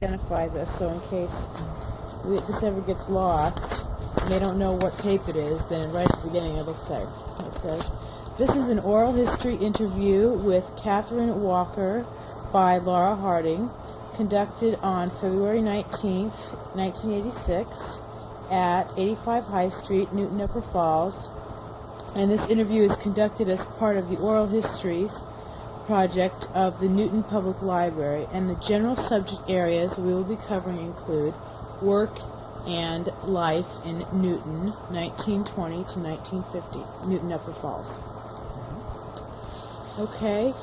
identifies us, so in case this ever gets lost and they don't know what tape it is, then right at the beginning it says, this is an oral history interview with Catherine Walker by Laura Harding, conducted on February 19th, 1986 at 85 High Street, Newton Upper Falls. And this interview is conducted as part of the Oral Histories project of the Newton Public Library, and the general subject areas we will be covering include work and life in Newton, 1920 to 1950, Newton Upper Falls. Okay.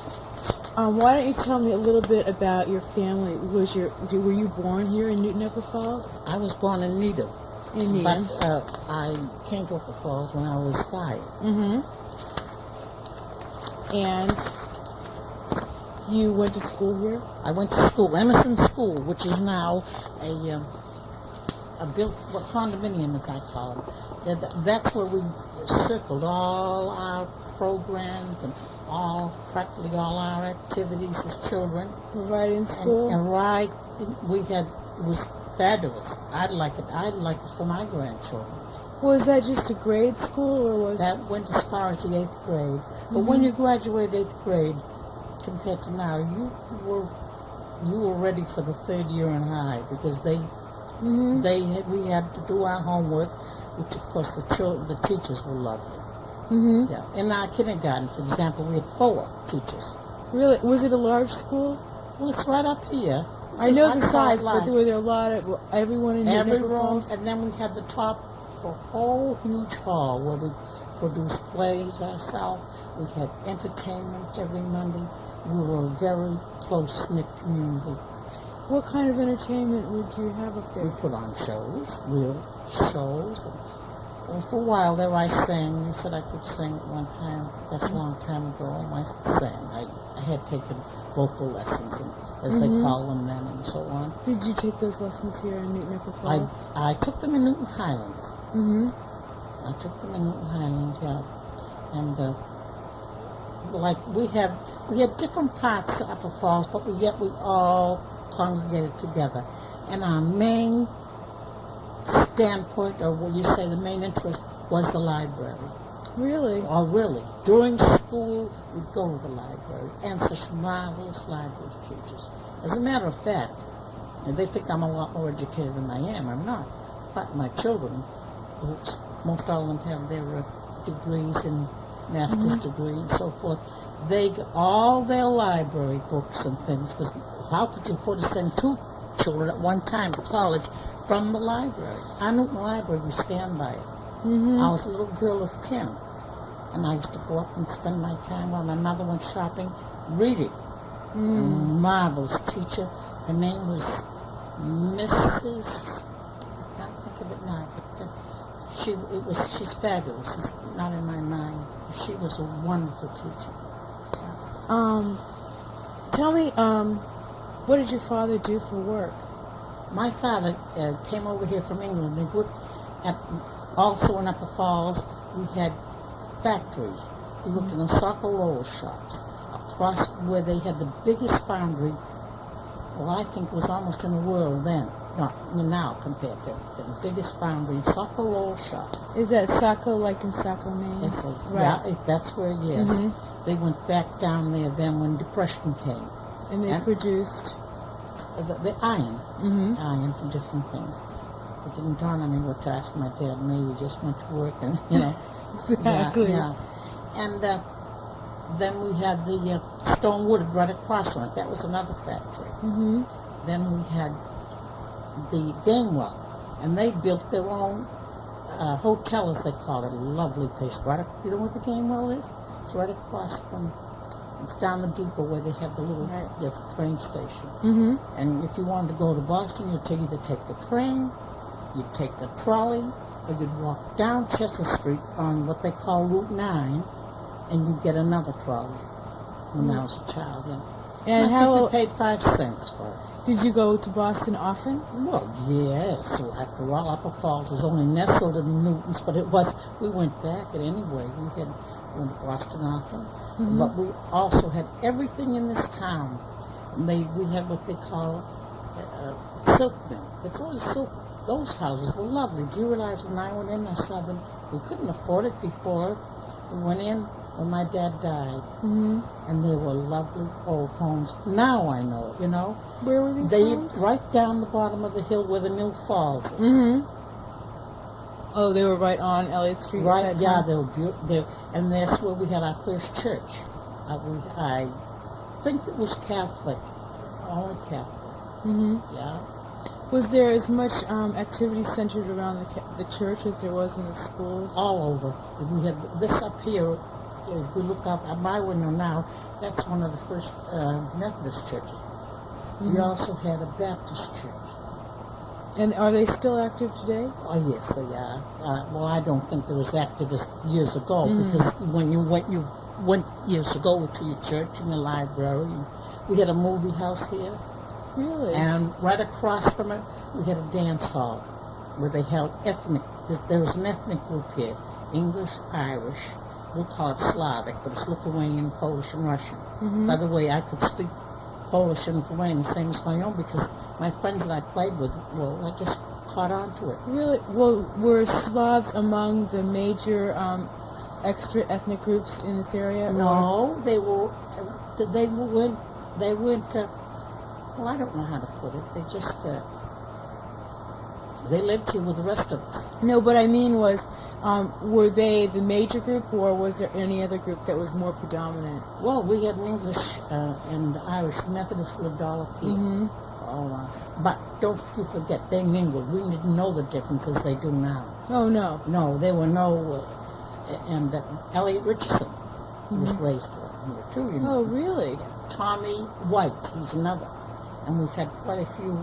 Why don't you tell me a little bit about your family? Were you born here in Newton Upper Falls? I was born in Needham. In Needham. But I came to Upper Falls when I was 5. Mm-hmm. And you went to school here? I went to school, Emerson School, which is now a built condominium, as I call them. That's where we circled all our programs and practically all our activities as children. Right in school? And it was fabulous. I'd like it for my grandchildren. Was that just a grade school, or was that went as far as the 8th grade? But when you graduated 8th grade, compared to now, you were ready for the 3rd year in high, because we had to do our homework, which of course the teachers were lovely. Mm-hmm. Yeah. In our kindergarten, for example, we had 4 teachers. Really? Was it a large school? Well, it's right up here. I know the size, but were there a lot of everyone in every room? Falls? And then we had the top for a whole huge hall where we produced plays ourselves. We had entertainment every Monday. We were a very close-knit community. What kind of entertainment would you have up there? We put on shows, real shows. And for a while there I sang. They said I could sing at one time. That's a long time ago. I sang. I had taken vocal lessons, as they call them then, and so on. Did you take those lessons here in Newton Upper Falls? I took them in Newton Highlands. Mm-hmm. I took them in Newton Highlands, yeah. And we had different parts of Upper Falls, but yet we all congregated together. And our main standpoint, or what you say, the main interest, was the library. Really? Oh, really. During school, we'd go to the library, and such marvelous library teachers. As a matter of fact, and they think I'm a lot more educated than I am. I'm not. But my children, most all of them have their degrees and master's degree and so forth, they get all their library books and things, because how could you afford to send 2 children at one time to college from the library? Our Newton Library, we stand by it. I was a little girl of 10, and I used to go up and spend my time while my mother went shopping, reading. A marvelous teacher. Her name was Mrs. I can't think of it now, but she's fabulous. It's not in my mind. She was a wonderful teacher. Tell me, what did your father do for work? My father came over here from England. He worked also in Upper Falls. We had factories. He worked in the soccer roll shops across where they had the biggest foundry. Well, I think it was almost in the world then. Not now compared to the biggest foundry, soccer roll shops. Is that Saco, like in Saco, Maine? Yes, right. Yeah, that's where it is. They went back down there then when Depression came. And they produced? The iron. Iron for different things. It didn't dawn on me what to ask my dad. Maybe he just went to work and, Exactly. Yeah. And then we had the stone wood right across from it. That was another factory. Then we had the Gamewell, and they built their own hotel, as they call it, a lovely place. Right, you know where the Gamewell is? It's right across from. It's down the depot where they have the little train station. And if you wanted to go to Boston, you'd either take the train, you'd take the trolley, or you'd walk down Chester Street on what they call Route 9, and you'd get another trolley. When I was a child, And I think they paid 5 cents for it. Did you go to Boston often? Well, yes. So after all, Upper Falls was only nestled in Newton's, but we went back at anyway. We went to Boston often. But we also had everything in this town. We had what they call silk mill. It's all silk. Those houses were lovely. Do you realize when I went in, I saw them. We couldn't afford it before. We went in when my dad died, and they were lovely old homes. Now I know it, you know. Where were these They homes? right down the bottom of the hill where the Mill Falls is. Oh, they were right on Elliott Street. Right, at that yeah, time? they were beautiful. And that's where we had our first church. I think it was Catholic, only Catholic. Yeah. Was there as much activity centered around the church as there was in the schools? All over. We had this up here. If we look up at my window now, that's one of the first Methodist churches. We also had a Baptist church. And are they still active today? Oh yes, they are. Well, I don't think they was active as years ago because when you went years ago to your church and your library. And we had a movie house here. Really? And right across from it, we had a dance hall where they held ethnic. There was an ethnic group here: English, Irish. We'll call it Slavic, but it's Lithuanian, Polish, and Russian. By the way, I could speak Polish and Lithuanian, same as my own, because my friends that I played with, well, I just caught on to it. Really? Well, were Slavs among the major extra ethnic groups in this area? No, they weren't. Well, I don't know how to put it. They just they lived here with the rest of us. No, but I mean was, were they the major group, or was there any other group that was more predominant? Well, we had an English and Irish. Methodists lived all up here. But don't you forget, they mingled. We didn't know the difference as they do now. Oh, no. No, there were no... and Elliot Richardson was raised here too, you know. Oh, really? Tommy White, he's another. And we've had quite a few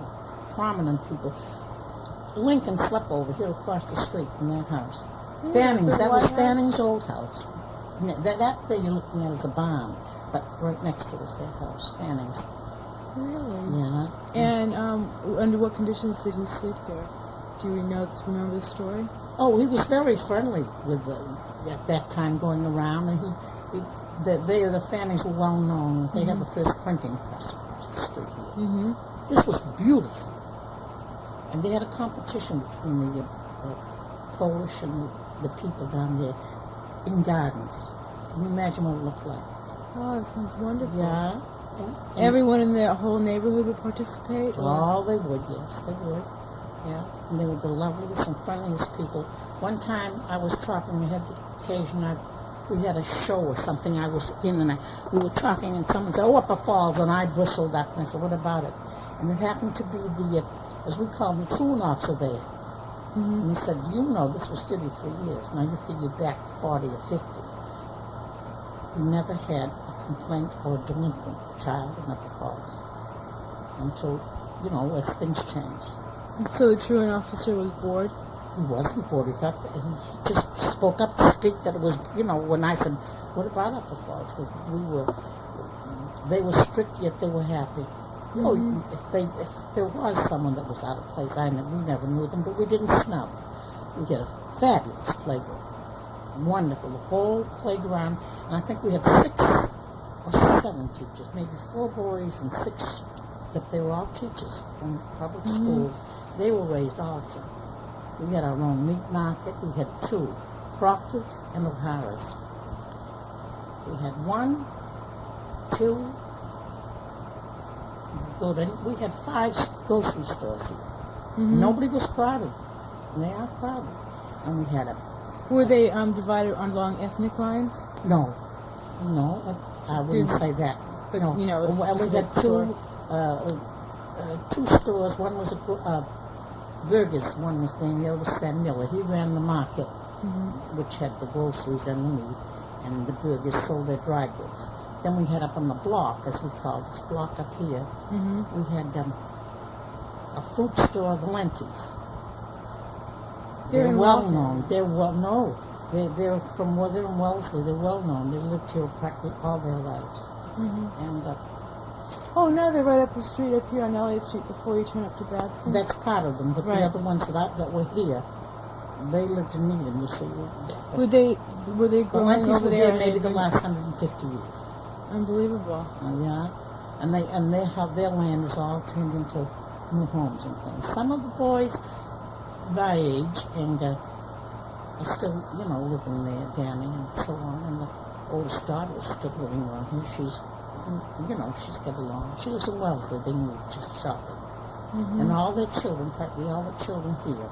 prominent people. Lincoln slept over here across the street from that house. Yeah, Fanning's, the that was White House? Fanning's old house. That thing you're looking at is a barn, but right next to it is their house, Fanning's. Really? Yeah. And under what conditions did he sleep there? Do you remember the story? Oh, he was very friendly with at that time going around, and the Fannings were well known. They had the first printing press across the street here. This was beautiful, and they had a competition between the Polish and the people down there in gardens. Can you imagine what it looked like? Oh, that sounds wonderful. Yeah. Everyone in the whole neighborhood would participate? Oh, they would, yes, they would. Yeah, and they were the loveliest and friendliest people. One time I was talking, I had the occasion, we had a show or something I was in, and we were talking, and someone said, "Oh, Upper Falls," and I bristled up, and I said, "What about it?" And it happened to be the, as we call him, the truant officer there. And he said, "You know, this was 33 years. Now you figure back 40 or 50. We never had a complaint or a delinquent child in Upper Falls until, you know, as things changed." So the truant officer was bored? He wasn't bored. He thought he just spoke up to speak that it was, you know, when I said, "What about Upper Falls?" Because they were strict, yet they were happy. Oh, if there was someone that was out of place, we never knew them, but we didn't snub. We had a fabulous playground. Wonderful. The whole playground, and I think we had 6 or 7 teachers, maybe 4 boys and 6, but they were all teachers from public schools. They were raised also. We had our own meat market. We had 2, Proctor's and O'Hara's. We had 1, 2, we had 5 grocery stores here. Nobody was crowded. And they are crowded. And we had Were they divided along ethnic lines? No, I wouldn't say that. But, no. you know, it's And we just a had store. 2 stores. One was a Burgers. One was named, the other was Sam Miller. He ran the market, which had the groceries and the meat, and the Burgers sold their dry goods. Then we had up on the block, as we call this block up here, we had a fruit store, Valenti's. They're well known. They're from they're in Wellesley. They're well known. They lived here practically all their lives. And Oh, no, they're right up the street up here on Elliott Street before you turn up to Babson. that's part of them. But Right. the other ones that were here, they lived in Needham. You see, Were they growing Valenti's over were there? here maybe the last 150 years. Unbelievable. Yeah, and they have their land is all turned into new homes and things. Some of the boys my age and are still, living there, Danny and so on. And the oldest daughter is still living around here. She's got along. She lives in Wellesley. They moved just shortly. Mm-hmm. And all their children, practically all the children here,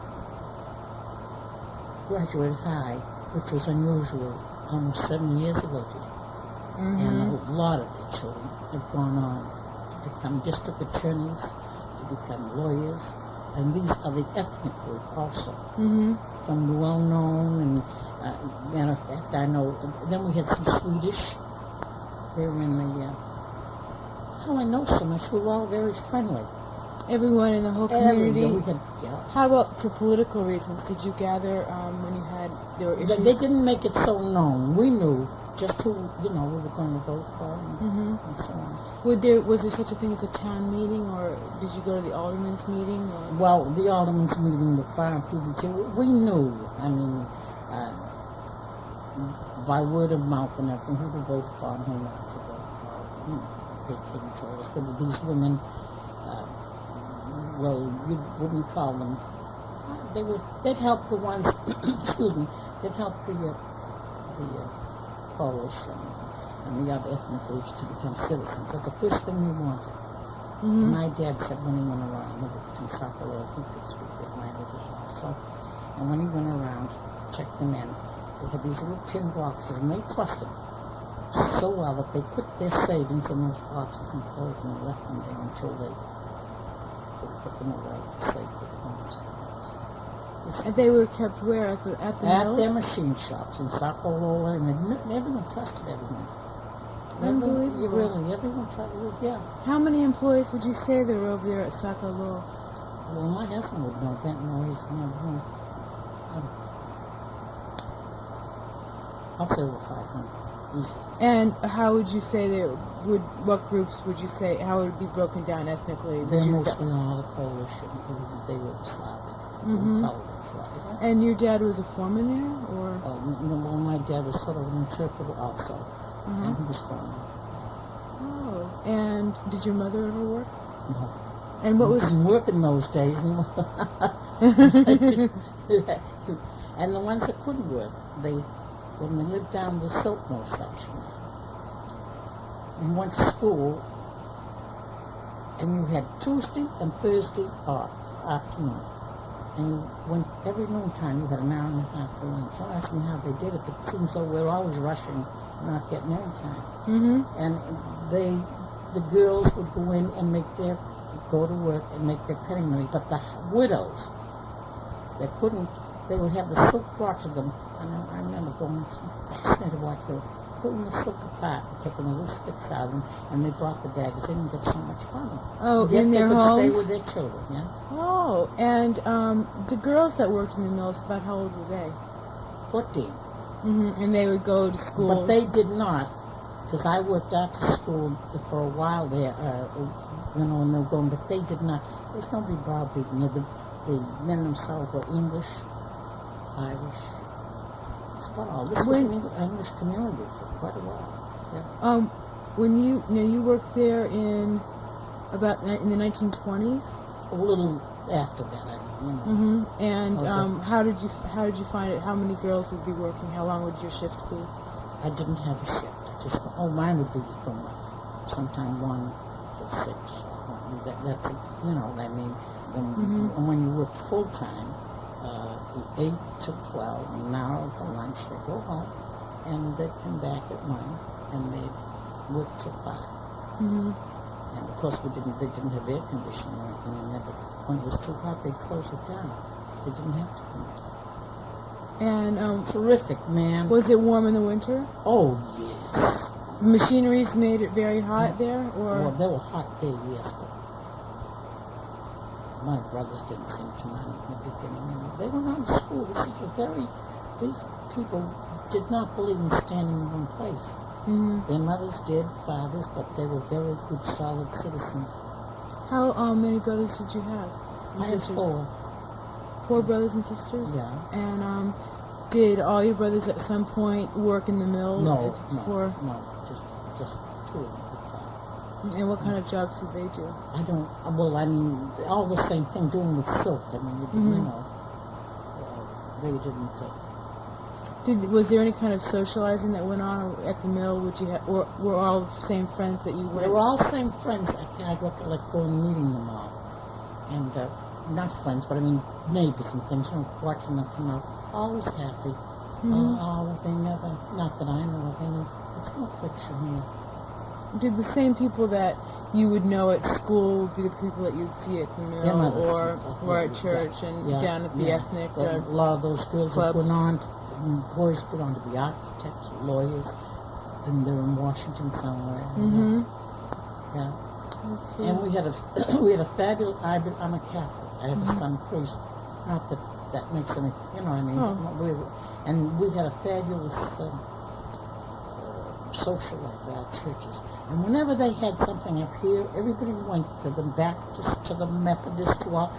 graduated high, which was unusual almost 7 years ago here. Mm-hmm. And a lot of their children have gone on to become district attorneys, to become lawyers, and these are the ethnic group also. Mm-hmm. From the well-known, and matter of fact, I know, then we had some Swedish. They were in the, how I know so much, we were all very friendly. Everyone in the whole community. We had, How about for political reasons? Did you gather when you had there were issues? They didn't make it so known. We knew just who we were going to vote for, and so on. Was there such a thing as a town meeting, or did you go to the alderman's meeting? Or? Well, the alderman's meeting with far and few between. We knew. I mean, by word of mouth and everything, who to vote for and who not to vote for. They came and told us there were these women. Well, you wouldn't call them. They'd help the ones. Excuse me. They'd help the Polish and the other ethnic groups to become citizens. That's the first thing we wanted. Mm-hmm. My dad said when he went around, he lived in Sacramento, he could speak their language as well. So, and when he went around, checked them in, they had these little tin boxes, and they trusted so well that they put their savings in those boxes and closed them and left them there until they put them away to save for the homes. And they were kept where? At the mill? At their machine shops in Sacramento, and everyone trusted everyone. Unbelievable. Everyone tried to live, yeah. How many employees would you say there were over there at Sakalo? Well, my husband would know that noise and everything. I'll say over 500, easy. And how would you say what groups would you say, how would it be broken down ethnically? They're mostly all the Polish, and they were Slavic. Mm-hmm. Slavic. And your dad was a foreman there, or? Well, my dad was sort of an interpreter also, and he was foreman. Oh, and did your mother ever work? No. And what was? Didn't work in those days. And the ones that couldn't work, when they lived down the silk mill section, and went to school, and you had Tuesday and Thursday off, afternoon. And you went every noontime, you had an hour and a half for lunch. Don't ask me how they did it, but it seems like we're always rushing, not getting any time. Mm-hmm. And the girls would go in and go to work and make their penny money, but the widows, they would have the silk brought to them. And I remember going fascinated to watch them putting the silk apart and taking the little sticks out of them, and they brought the bags in and get so much fun. Oh, in their homes? They could stay with their children, yeah. Oh, and the girls that worked in the mills, about how old were they? 14. Mm-hmm. And they would go to school? But they did not, because I worked after school for a while there, and they were going, but they did not. There was nobody browbeating. The men themselves were English, Irish. This was an English community for quite a while. Yeah. When you worked there in the 1920s? A little after that, Mm-hmm. And how did you find it? How many girls would be working? How long would your shift be? I didn't have a shift. Mine would be from sometime 1 to 6. That's and when you worked full time, 8 to 12, an hour for lunch. They go home, and they come back at 1, and they work till 5. Mm-hmm. And of course, they didn't have air conditioning or anything in there, but when it was too hot, they'd close it down. They didn't have to come in. And terrific, man. Was it warm in the winter? Oh yes. Machineries made it very hot there, or? Well, they were hot there, yes, but my brothers didn't seem to mind in the beginning. They went on to school. These people did not believe in standing in one place. Mm-hmm. Their mothers did, fathers, but they were very good, solid citizens. How many brothers did you have? I had 4. 4 brothers and sisters? Yeah. And did all your brothers at some point work in the mill? No, just 2 of them. That's all. And what kind of jobs did they do? I don't, well, I mean, all the same thing doing with silk. I mean, you know, they didn't. Was there any kind of socializing that went on at the mill? Would you have, or were all the same friends that you went? They were all same friends. I recollect going and meeting them all, and not friends, but I mean neighbors and things. You know, watching them come out, always happy. They never, not that I know of any. It's no fiction here. Did the same people that you would know at school would be the people that you'd see at the mill or at church and down at the ethnic? A lot of those girls club. that went on, boys went on to be architects, lawyers, and they're in Washington somewhere. Yeah. And we had a fabulous. I'm a Catholic. I have a son priest. Not that that makes any. You know what I mean? And we had a fabulous social life at our churches. And whenever they had something up here, everybody went to the Baptist, to the Methodist, to all.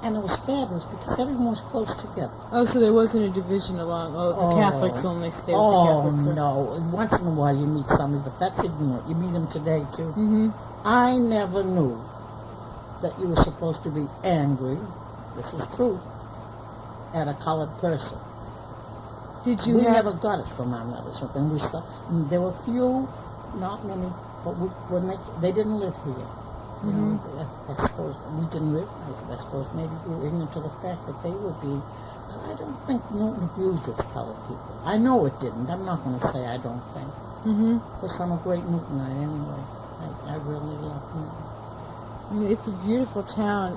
And it was fabulous because everyone was close together. Oh, so there wasn't a division along, the Catholics only stayed with the Catholics? Oh, no. Once in a while you meet somebody, but that's ignorant. You meet them today, too. I never knew that you were supposed to be angry, this is true, at a colored person. We never got it from our mothers. And we saw, there were few, not many, but when they didn't live here. You know, I suppose we didn't realize it. I suppose maybe we were ignorant to the fact that they would be. But I don't think Newton abused its colored people. I know it didn't. I'm not going to say I don't think. Because I'm a great Newtonite anyway. I really love Newton. I mean, it's a beautiful town.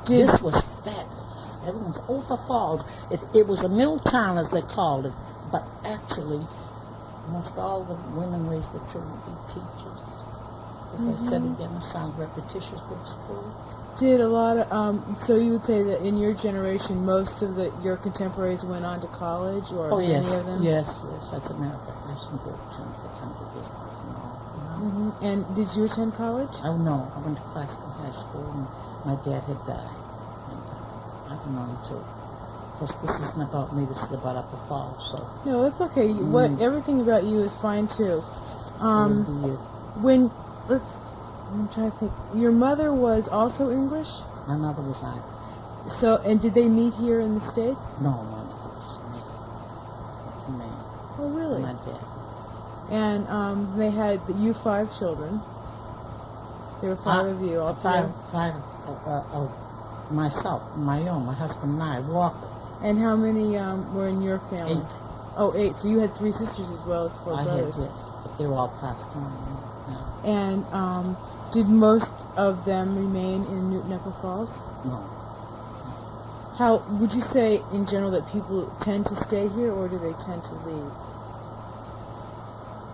This was fabulous. Everyone's the Falls. It was a mill town, as they called it, but actually, almost all the women raised their children to be teachers. As I said again, it sounds repetitious, but it's true. Did a lot of, so you would say that in your generation, most of your contemporaries went on to college, or any of them? Yes. As a matter of fact, I have some good friends that come to business and all. And did you attend college? Oh, no. I went to classical high school, and my dad had died. And I went on to, of course, this isn't about me, this is about Upper Falls, so. No, it's okay. Everything about you is fine, too. I'm trying to think. Your mother was also English? My mother was Irish. So, and did they meet here in the States? No, my mother was from Maine. Oh, really? My dad. And they had you 5 children. There were 5 of you all together. 5 of myself, my husband and I, Walker. And how many were in your family? 8. Oh, 8. So you had 3 sisters as well as 4 brothers. I had, yes, but they were all passed on. And did most of them remain in Newton Upper Falls? No. How would you say, in general, that people tend to stay here, or do they tend to leave?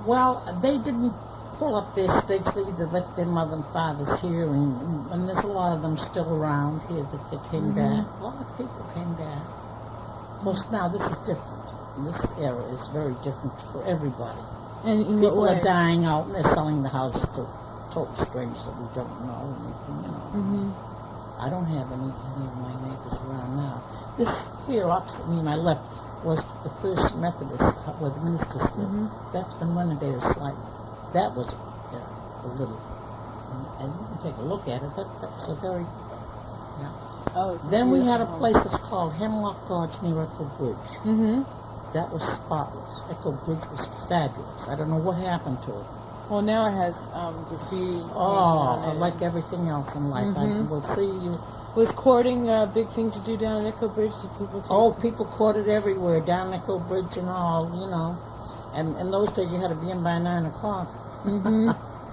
Well, they didn't pull up their stakes. They either left their mother and fathers here, and there's a lot of them still around here that they came back. A lot of people came back. Of course, now this is different. This era is very different for everybody. And in people what way? Are dying out, and they're selling the house to total strangers that we don't know. I don't have any of my neighbors around now. This here opposite me, my left, was the first Methodist where the ministers lived. That's been renovated slightly. That was a little, and you can take a look at it. That was a very, Then we had a place that's called Hemlock Gorge near Echo Bridge. That was spotless. Echo Bridge was fabulous. I don't know what happened to it. Well, now it has graffiti. Like everything else in life. I will see you. Was courting a big thing to do down at Echo Bridge? Did people people courted everywhere, down Echo Bridge and all, And in those days, you had to be in by 9 o'clock.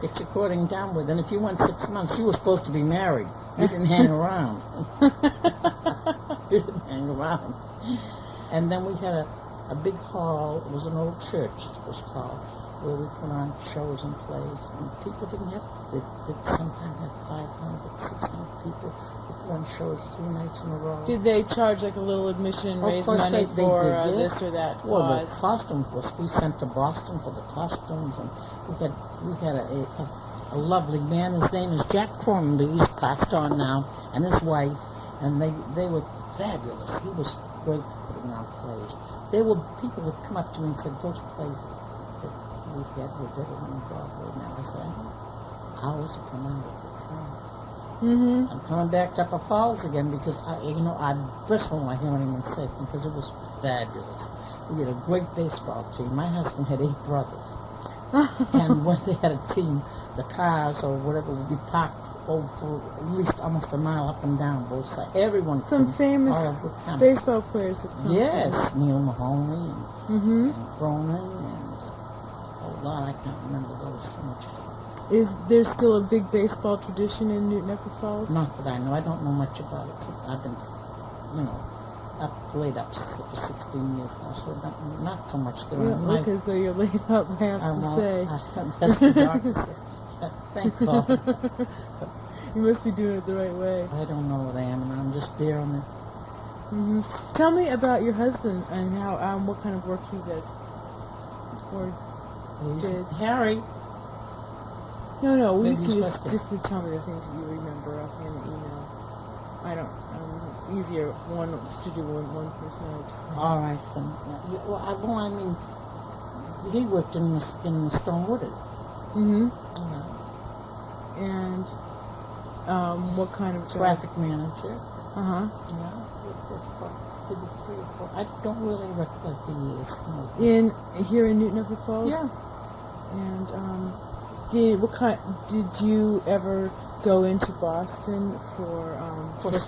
Get your courting done with. And if you went 6 months, you were supposed to be married. You didn't hang around. You didn't hang around. And then we had a big hall. It was an old church, it was called, where we put on shows and plays. And people didn't have, they sometimes had 500, 600 people who put on shows 3 nights in a row. Did they charge like a little admission, raise money for this or that cause? Well, the costumes we sent to Boston for the costumes, and we had a lovely man. His name is Jack Cronin, he's passed on now, and his wife, and they were fabulous. He was great putting on plays. People would come up to me and said, those plays that we had were better than Broadway now. I said, hours upon hours. Mm-hmm. I'm coming back to Upper Falls again because I bristle my hearing and sick because it was fabulous. We had a great baseball team. My husband had 8 brothers. And when they had a team, the cars or whatever would be parked over for at least almost a mile up and down both sides. Everyone Some from famous all over town. baseball players have come. Yes, Neil Mahoney Mm-hmm. and Cronin and oh God, I can't remember those so much. Is there still a big baseball tradition in Newton Upper Falls? Not that I know. I don't know much about it. I've been, laid up for 16 years now, so not so much there. You don't look as though you're laid up, I have to say. That's the doctor said. Thank God. You must be doing it the right way. I don't know what I am, and I'm just bearing it. Mm-hmm. Tell me about your husband and how what kind of work he does. Or did. Harry. No, we Maybe can he's just to tell me the things that you remember offhand that you know. I don't. It's easier to do one person at a time. All right then. Well, I mean, he worked in the Stone Wooded. Mm-hmm. And what kind of job? Traffic manager. Uh-huh. Yeah. Did it 3 or 4. I don't really recollect the years. Here in Newton Upper Falls? Yeah. And did you ever go into Boston for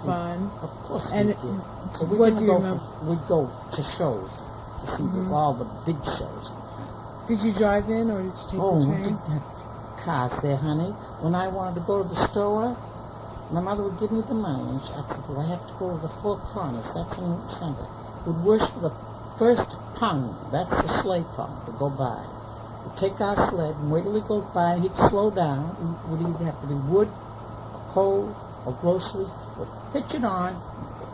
fun? Of course and we did. But we what didn't do you go remember? we'd go to shows to see all the big shows. Did you drive in or did you take the We train? didn't have cars there, honey. When I wanted to go to the store, my mother would give me the money, and I said, well, I have to go to the Four Corners. That's in Newton Center. We'd wish for the first pound, that's the sleigh pound, to go by. We'd take our sled and wait till he goes by, and he'd slow down. It would either have to be wood, or coal, or groceries. We'd hitch it on,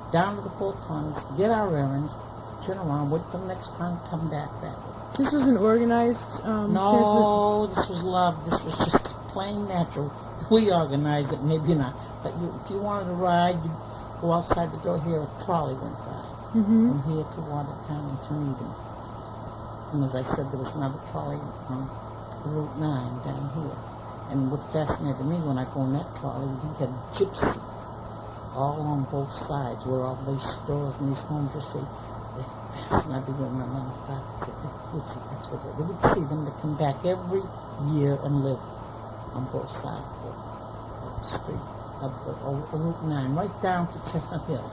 down to the Four Corners, get our errands, turn around, wait for the next pound, come back that way. This was an organized No, this was love. This was just plain natural. We organized it, maybe not. But if you wanted to ride, you'd go outside the door here, a trolley went by. Mm-hmm. From here to Watertown and to Needham. And as I said, there was another trolley on Route 9 down here. And what fascinated me when I go in that trolley, we had gypsy all on both sides where all these stores and these homes, you see, they're fascinating. When my mom and father said, that's what they would see them to come back every year and live on both sides of the street of the Route 9, right down to Chestnut Hill.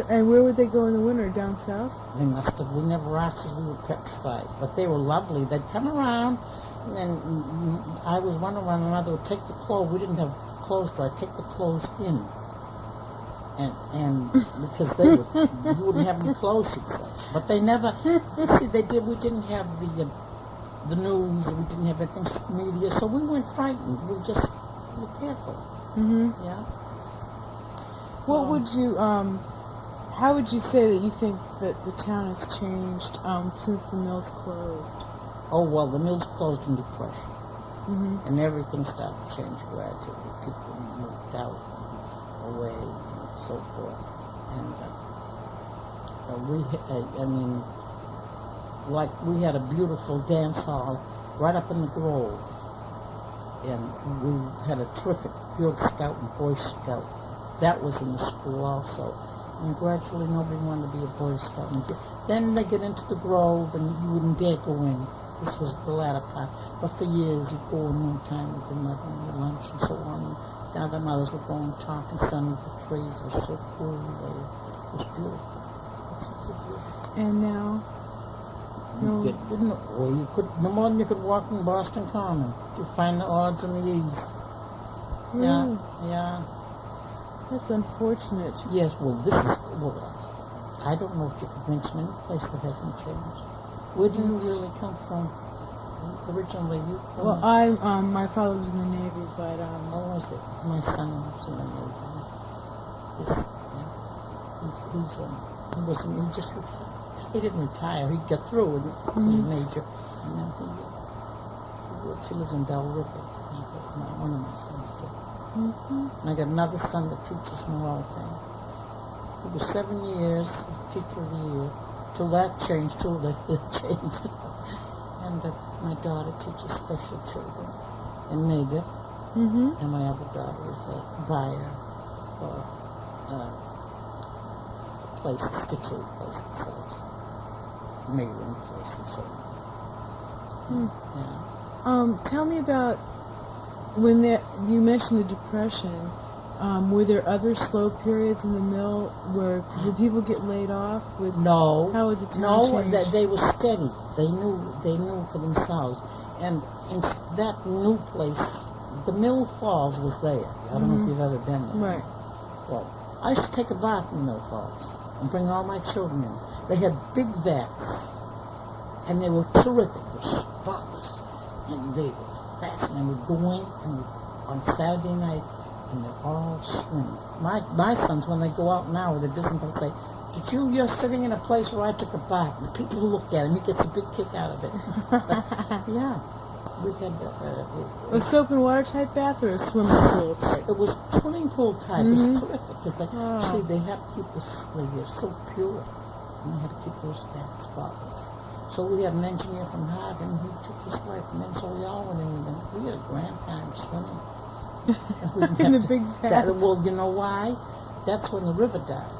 And where would they go in the winter? Down south? They must have. We never asked us. We were petrified. But they were lovely. They'd come around, and I was one around another would take the clothes. We didn't have clothes store. I'd take the clothes in. And because they would, you wouldn't have any clothes, she'd say. But they never, you see, we didn't have the news, we didn't have anything media, so we weren't frightened. We just were careful. Mm-hmm. Yeah. What would you, how would you say that you think that the town has changed since the mills closed? Oh, well, the mills closed in Depression, Mm-hmm. and everything started to change gradually. People moved out, away, and so forth. And we had a beautiful dance hall right up in the Grove. And we had a terrific Girl Scout and Boy Scout. That was in the school also. And gradually nobody wanted to be a Boy Scout. And then they get into the Grove and you wouldn't dare go in. This was the latter part. But for years you'd go in noontime with your mother and your lunch and so on. And the other mothers would go and talk and stand with the trees. It was so cool. It was beautiful. And now? No. No more than you could walk in Boston Common. You'd find the odds and the ends. Really? Yeah. That's unfortunate. Yes, I don't know if you could mention any place that hasn't changed. Where do you really come from? Originally, you from... Well, my father was in the Navy, but, What was it? My son was in the Navy. He just retired. He didn't retire. He'd get through and he was major. And then he lives in Bell River. One of my sons did. Mm-hmm. And I got another son that teaches Noel-thing. He was 7 years teacher of the year. Till that changed, too. That changed. And my daughter teaches special children in Naga. Mm-hmm. and my other daughter is a buyer for a place, stitchery place that sells mailing place and so on. Yeah. Tell me about when you mentioned the Depression. Were there other slow periods in the mill where did people get laid off? No. How would the town change? They were steady. They knew for themselves. And in that new place, the Mill Falls was there. I don't know if you've ever been there. Right. Well, I used to take a bath in Mill Falls and bring all my children in. They had big vats, and they were terrific. They were spotless, and they were fascinating. We'd go in on Saturday night, and they're all swimming. My sons, when they go out now with their business, they'll say, you're sitting in a place where I took a bath. And people look at him. He gets a big kick out of it. Yeah. We had a soap and water type bath or a swimming pool type? It was swimming pool type. It was terrific because they have to keep they're so pure. And they had to keep those baths spotless. So we had an engineer from Harvard, and he took his wife, and then so we all went in with him. We had a grand time swimming. In the big bath. Well, you know why? That's when the river died.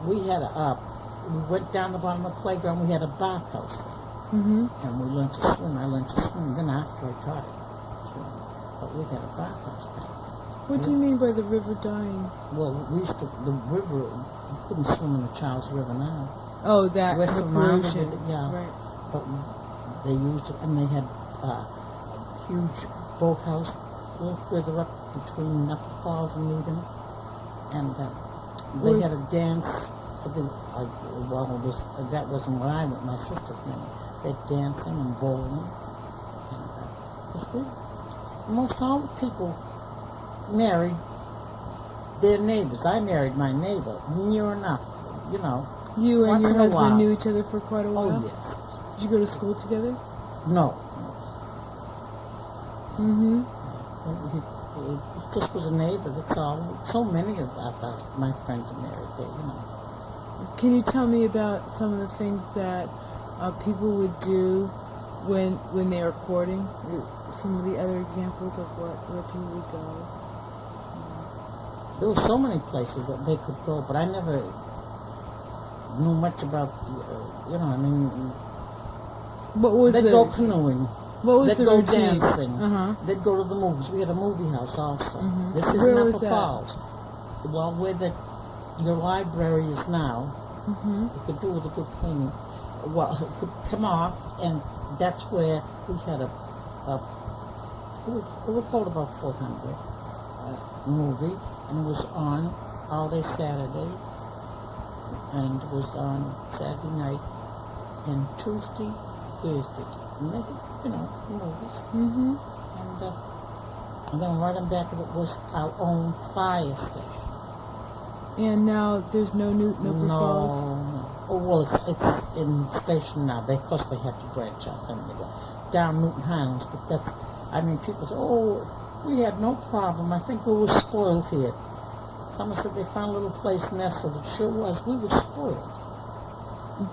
We went down the bottom of the playground. We had a bathhouse there. Mm-hmm. And we learned to swim. I learned to swim. Then after I taught it, swim. But we had a bathhouse there. What do you mean by the river dying? Well, the river, you couldn't swim in the Charles River now. Oh, that West the of Mountain, pollution. yeah. Right. But they used it, and they had a huge boathouse a little further up between Upper Falls and Needham. And they had a dance for the, that wasn't what I went, my sister's name. They had dancing and bowling. And it was good. Most all the people married their neighbors. I married my neighbor near enough, you know. You and once your in a husband while. knew each other for quite a while? Oh, yes. Did you go to school together? No. Mm-hmm. He just was a neighbor, that's all. So many of my friends are married there, you know. Can you tell me about some of the things that people would do when they were courting? Some of the other examples of where people would go? There were so many places that they could go, but I never knew much about, you know, I mean, they'd go canoeing. What was They'd the go routine? dancing. Uh-huh. They'd go to the movies. We had a movie house also. Mm-hmm. This is Where in was Upper that? Falls. Well, where your library is now, Mm-hmm. you could do with a good cleaning. Well, it could come off, and that's where we had it would hold about 400 movie, and it was on all day Saturday, and it was on Saturday night, and Tuesday, Thursday. And they did, you know, movies. Mm-hmm. And then right on back of it was our own fire station. And now there's no Newton Upper Falls? No. Oh, well, it's in station now. Of course, they have to branch out and they go down Newton Highlands, but that's, I mean, people say, oh, we had no problem. I think we were spoiled here. Someone said they found a little place nestled. It sure was. We were spoiled.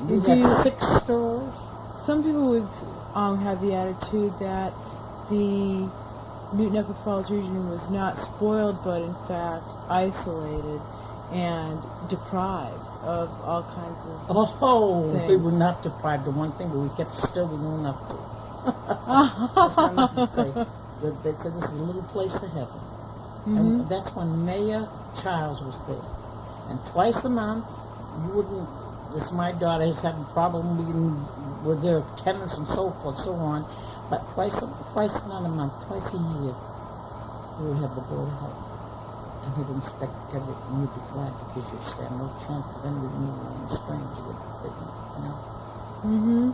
We had 6 stores. Some people would have the attitude that the Newton Upper Falls region was not spoiled, but in fact isolated and deprived of all kinds of things. We were not deprived of one thing, but we kept still. We knew enough to. That's what I meant to say. They said this is a little place of heaven. Mm-hmm. And that's when Mayor Charles was there. And twice a month, you wouldn't, this my daughter is having a problem with their tenants and so forth, so on, but twice not a month, twice a year, we would have the Board of Health. And he'd inspect everything, and you'd be glad because you'd stand no chance of any new stranger that didn't, you know. Mm-hmm.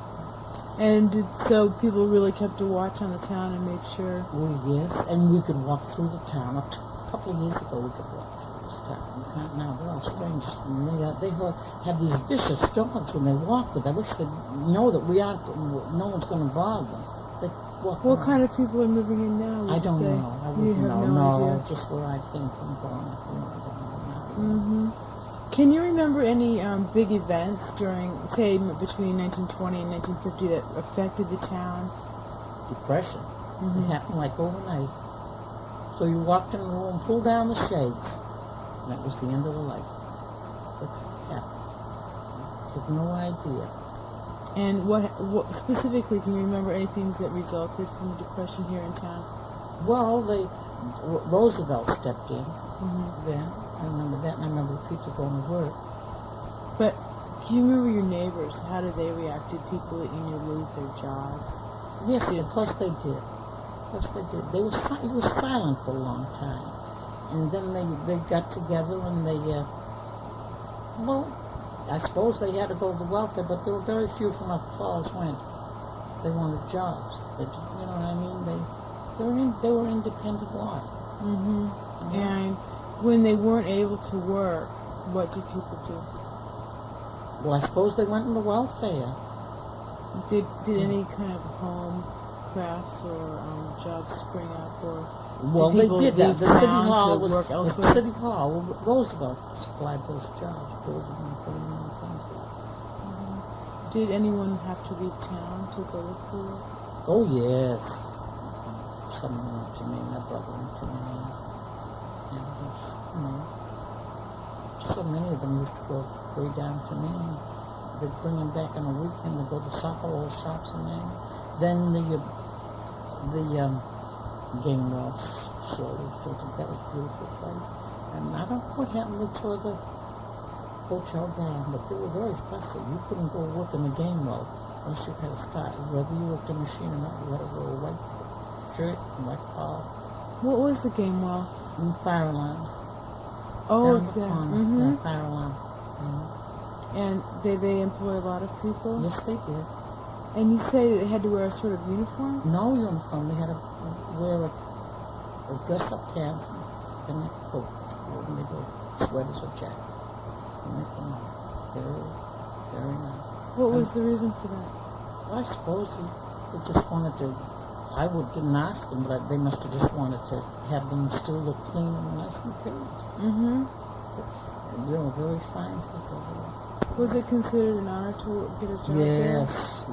And so people really kept a watch on the town and made sure. Oh, yes, and we could walk through the town. A couple of years ago, we could walk through this town. We can't now. They're all strangers. And they have these vicious dogs when they walk with. I wish they know that no one's going to bother them. They walk What around. kind of people are moving in now? I don't know. I You wouldn't have know. no idea. Just where I came from going. I don't know. Mm-hmm. Can you remember any big events during, say, between 1920 and 1950 that affected the town? Depression. Mm-hmm. It happened like overnight. So you walked in the room, pulled down the shades, and that was the end of the light. That's what happened. You have no idea. And what specifically, can you remember any things that resulted from the Depression here in town? Well, Roosevelt stepped in Mm-hmm. then. I remember that, and I remember the people going to work. But do you remember your neighbors? How did they react? Did people that you knew lose their jobs? Yes, of course they did. Of course they did. It was silent for a long time. And then they got together and they, well, I suppose they had to go to the welfare, but there were very few from up Falls went. They wanted jobs. You know what I mean? They were independent lot. Mm-hmm. Yeah. And when they weren't able to work, what did people do? Well, I suppose they went in the welfare. Did any kind of home crafts or jobs spring up, or Well, they people did that. leave The city town hall to was work the elsewhere? city hall. Roosevelt supplied those jobs, building and putting in things. Did anyone have to leave town to go look for work? Oh yes, someone went to me. My brother went to me. And it was, so many of them used to go way down to me. They'd bring them back on a weekend to go to supper or shops and that. Then the game walls slowly filtered. That was a beautiful place. And I don't know what happened. They tore the hotel down, but they were very fussy. You couldn't go work in the game well unless you had a start. Whether you worked a machine or not, you had to wear a white shirt and white collar. What was the game well? And fire alarms. Oh, Down the exactly. corner. Mm-hmm. Yeah, fire alarm. Mm-hmm. And did they employ a lot of people? Yes, they did. And you say that they had to wear a sort of uniform? No uniform. They had to wear a dress-up pants and a coat. When they go sweaters or jackets. And they came out. Very, very nice. What was the reason for that? Well, I suppose they just wanted to. Didn't ask them, but they must have just wanted to have them still look clean and nice and appearance. Mm-hmm. And they were very fine people. Was it considered an honor to get a job there? Yes.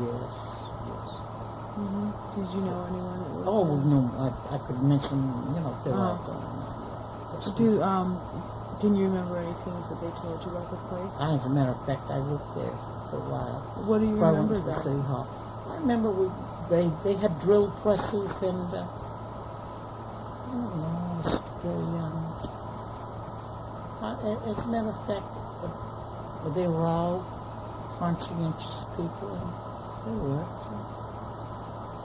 Mm-hmm. Did you know anyone that worked Oh, there? no, I could mention, they're all gone. Can you remember any things that they told you about the place? As a matter of fact, I worked there for a while. What do you Before I went remember to the about? city hall. I remember they had drill presses and I don't know, I was very young. As a matter of fact, they were all conscientious people and they worked.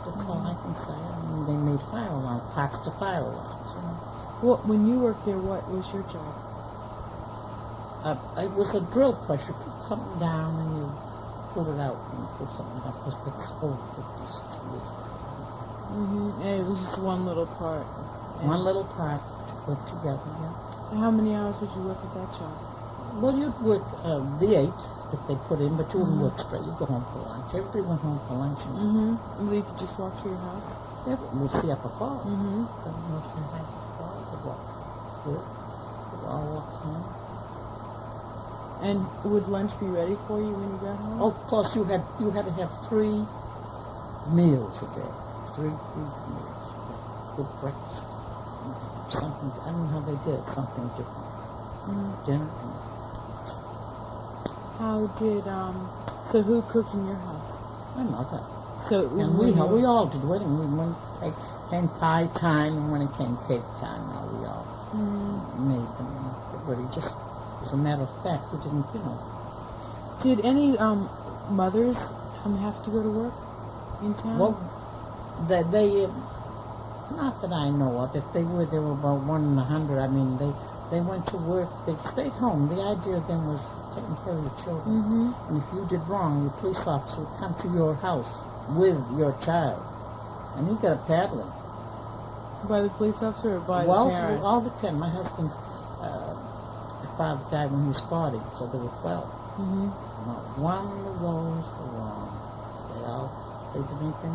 That's all I can say. I mean, they made fire alarm parts to fire alarms. Well, when you worked there, what was your job? It was a drill press. You put something down and you pull it out and you put something down because that's old, 50, 60 years ago. Mm-hmm. And it was just one little part. And One little part to put together, yeah. how many hours would you work at that job? Well, you'd work the 8 that they put in, but you wouldn't work straight. You'd go home for lunch. Everybody went home for lunch. And Mm-hmm. And you could just walk to your house? we'd see up a fall. Mm-hmm. But most of the time, we'd walk. We'd all walk home. And would lunch be ready for you when you got home? Oh, of course, you had to have 3 meals a day. 3 meals. Good breakfast. Something, I don't know how they did it, something different. Mm-hmm. Dinner and How did, so who cooked in your house? my mother. So And we all did wedding. When it came pie time and when it came cake time, we all made them and get ready. Just as a matter of fact, we didn't, Did any mothers have to go to work in town? Well, they not that I know of. If they were about 1 in 100. I mean, they went to work. They stayed home. The idea then was taking care of your children. Mm-hmm. And if you did wrong, your police officer would come to your house with your child, and he got a paddling. By the police officer or by the Well, parent? it all depends. My husband's father died when he was 40, so there were 12. Mm-hmm. Not one of those were wrong. They did anything.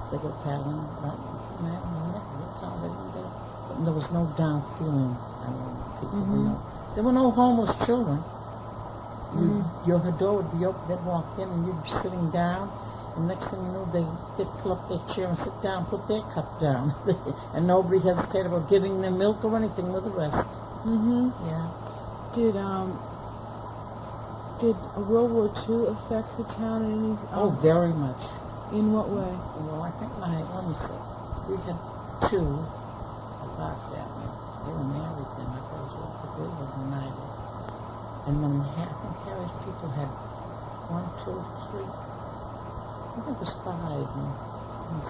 They go paddling. That's all they did. But there was no down feeling. I mean, people there were no homeless children. Your door would be open. They'd walk in, and you'd be sitting down, And next thing you know, they'd pull up their chair and sit down, put their cup down. And nobody hesitated about giving them milk or anything with the rest. Mm-hmm. Yeah. Did World War II affect the town in any? Oh, very much. In what way? Well, I think let me see. We had two of our family. They were married then. My brothers were united. And then I think Harry's people had 1, 2, 3. I think it was 5 in the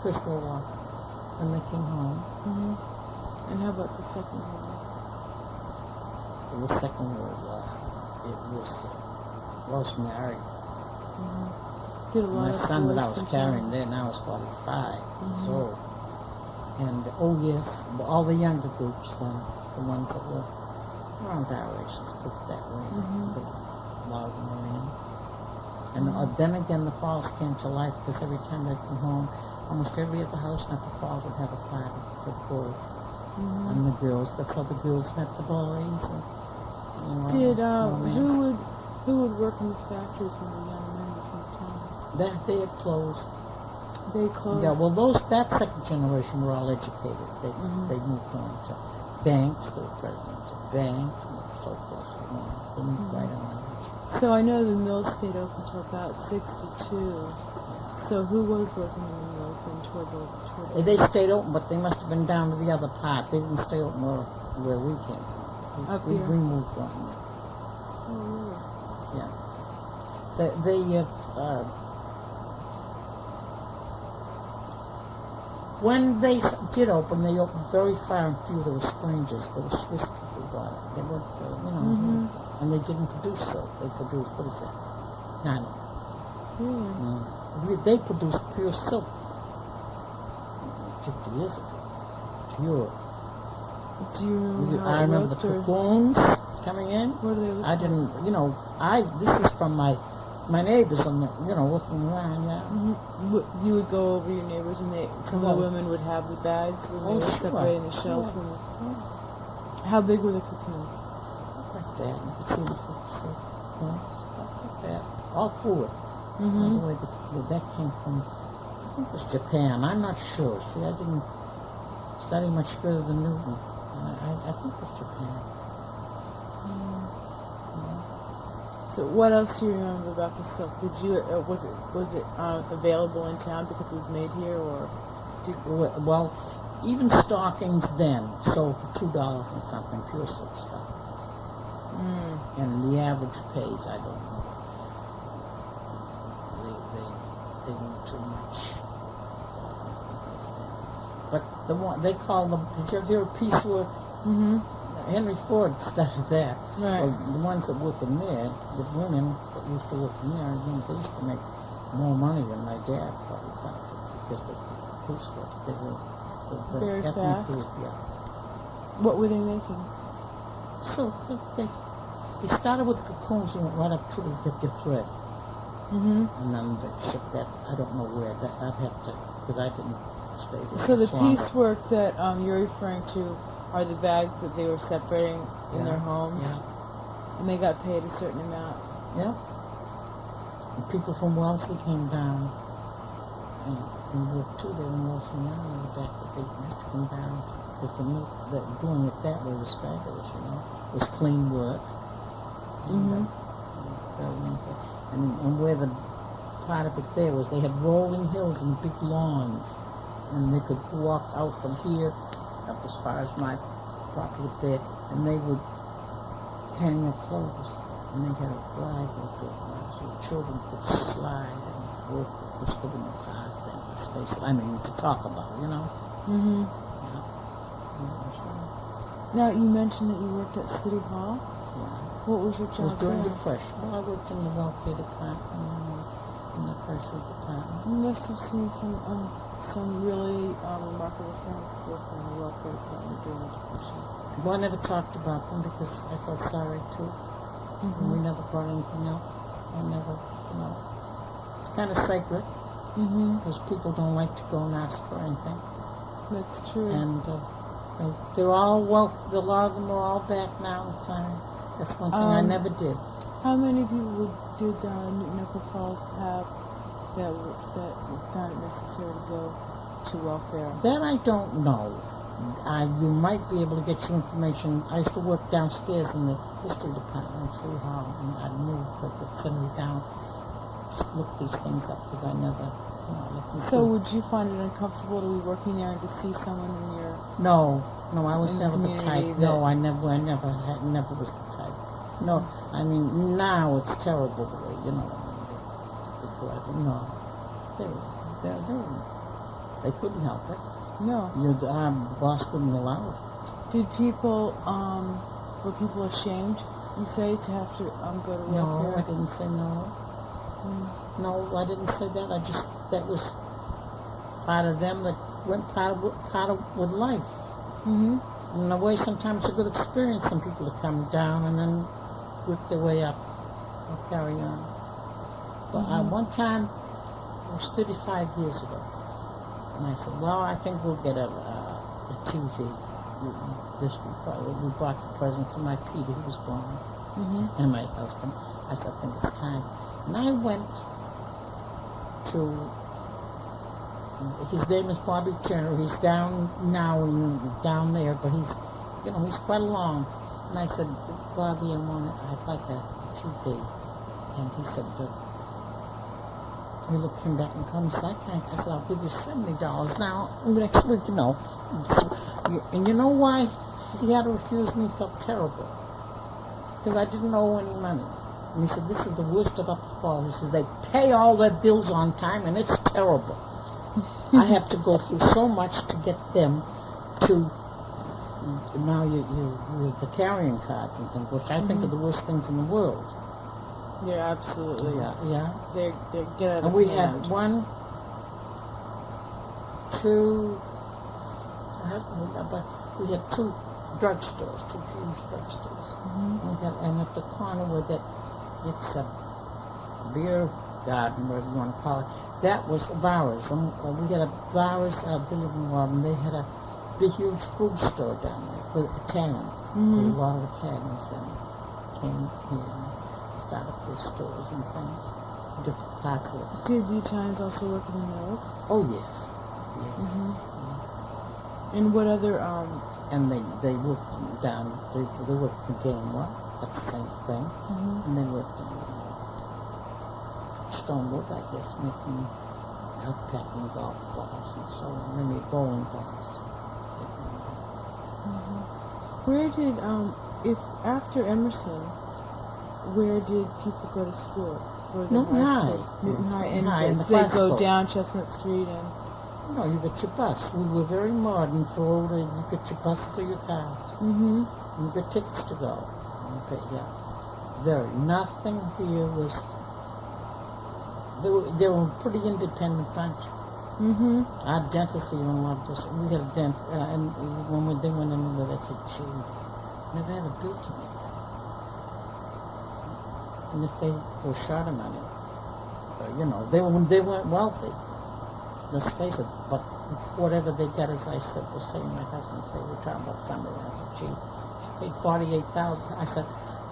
First World War when they came home. Mm-hmm. And how about the Second World War? The Second World War, it was married. Mm-hmm. Did a lot My of son that I boys was from carrying town? there now is 45 years Mhm. old. And, oh yes, all the younger groups, the ones that were around our age, let's put it that way, Mhm. a lot of them were in. And then again, the falls came to life because every time they come home, almost every other house in the falls would have a party for the boys Mhm. and the girls. That's how the girls met the boys. And, Did romanced. who would work in the factories when the young men would come to town? That they had closed. They closed. Yeah, well, that second generation were all educated. They moved on to banks. They were presidents of banks and so forth. They moved right on. So I know the mills stayed open until about 62. So who was working in the mills then toward the They stayed open, but they must have been down to the other part. They didn't stay open where we came from. Up we here? moved on. Oh, really? Yeah. When they did open, they opened very far and few. There were strangers. There were Swiss people bought it. They were, Mhm. and they didn't produce silk. They produced, what is that? Nylon. Really? They produced pure silk 50 years ago. Pure. Do you remember how I it remember the looked, or cocoons coming in. what do they look I like? didn't, this is from my neighbors on the, looking around, yeah. You would go over your neighbors, and some of the women would have the bags when they were sure. separating the shells from the. How big were the cocoons? Like that. You could see the cocoons. Like that. All forward. All Mm-hmm. the way that came from, I think it was Japan. I'm not sure. See, I didn't study much further than Newton. I think it was Japan. So what else do you remember about the silk? Did you was it available in town because it was made here, or Well, even stockings then sold for $2 and something, pure silk stuff. And the average pays, I don't know. They want too much. But the one they call them. Did you ever hear a piece where Henry Ford started that? Right. Well, the ones that work in there, the women that used to work in there, they used to make more money than my dad probably thought, because the piecework, they were Very fast? Yeah. what were they making? So they started with cocoons and went right up to the thread. Mm-hmm. And then they shipped that, I don't know where, that I'd have to, because I didn't stay there. So the much longer. piecework that you're referring to are the bags that they were separating in their homes, and they got paid a certain amount. Yeah. And people from Wellesley came down and worked too. They were in Wellesley now, and the back that they used to come down, because doing it that way was fabulous, It was clean work. And where the part of it there was, they had rolling hills and big lawns, and they could walk out from here up as far as my property there, and they would hang their clothes, and they had a driveway so children could slide and work with there were no cars then, let's face it. I mean, to talk about, Mm-hmm. Yeah. Now you mentioned that you worked at City Hall. What was your It job was during there? Depression. Well, I worked in the welfare department, in the fresh food department. You must have seen some really remarkable things working in the welfare department during the Depression. Well, I never talked about them because I felt sorry too. And we never brought anything up. I never, it's kind of sacred because people don't like to go and ask for anything. That's true. And they're all a lot of them are all back now and fine. That's one thing I never did. How many people did Newton Falls have that found it necessary to go to welfare? That I don't know. You might be able to get your information. I used to work downstairs in the history department, see how, and I'd move, but they'd send me down to look these things up because I never, looked into So it. would you find it uncomfortable to be working there and to see someone in your... No, I was in the never the community type. No, I never was the type. No, I mean, now it's terrible the way, they go out, they couldn't help it. No. The boss wouldn't allow it. Did people, were people ashamed, you say, to have to go to welfare? No, I didn't say no. Mm. No, I didn't say that. That was part of them that went part of with life. Mm-hmm. And in a way, sometimes it's a good experience, some people to come down and then work their way up or carry on. But one time, it was 35 years ago, and I said, well, I think we'll get a TV. We bought the present for my Peter, who was born, and my husband. I said, I think it's time. And I went to, his name is Bobby Turner. He's down now, down there, but he's quite along. And I said, Bobby, I'd like a TV. And he said, he came back and told me, I said, I'll give you $70 now, next week, And you know why he had to refuse me? He felt terrible. Because I didn't owe any money. And he said, this is the worst of Upper Falls. He says, they pay all their bills on time, and it's terrible. I have to go through so much to get them to, now you the carrying cards and things, which I think are the worst things in the world. Yeah, absolutely. Yeah. They get out of And we hand. had we had two drugstores, two huge drugstores. And at the corner with it, it's a beer garden, whatever you want to call it. That was Vara's. And we had a Vara's delivery and they had a big, huge food store down there for Italian. A lot of Italians then came here and started up their stores and things, different parts of it. Did the Italians also work in the mills? Oh, yes. And what other, And they worked down, they worked in Gainwell, that's the same thing. And they worked in Stonewood, I guess, making outpacking golf balls and so on. They made bowling balls. Where did, if after Emerson, where did people go to school? For the Newton High. Newton High. Newton High, and the they go classical. down Chestnut Street and... No, you get your bus. We were very modern for older. You get your buses or your cars. You get tickets to go. You pay, very. Nothing here was... They were a pretty independent bunch. Our dentist even loved us. We had a dentist, and when they went in with it, they said, never had a bill to make. And if they were short of money, they weren't wealthy. Let's face it, but whatever they got, as I said, was saying, my husband said, we're talking about somebody. I said, she paid $48,000. I said,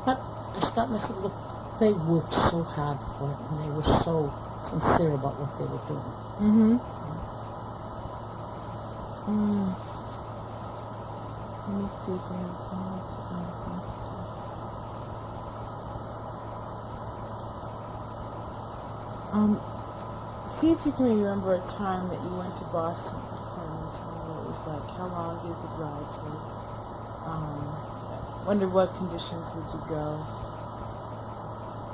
but I stopped and I said, look, they worked so hard for it, and they were so sincere about what they were doing. Let me see if we have some more stuff. See if you can remember a time that you went to Boston and tell me what it was like. How long you could ride to? Under what conditions would you go?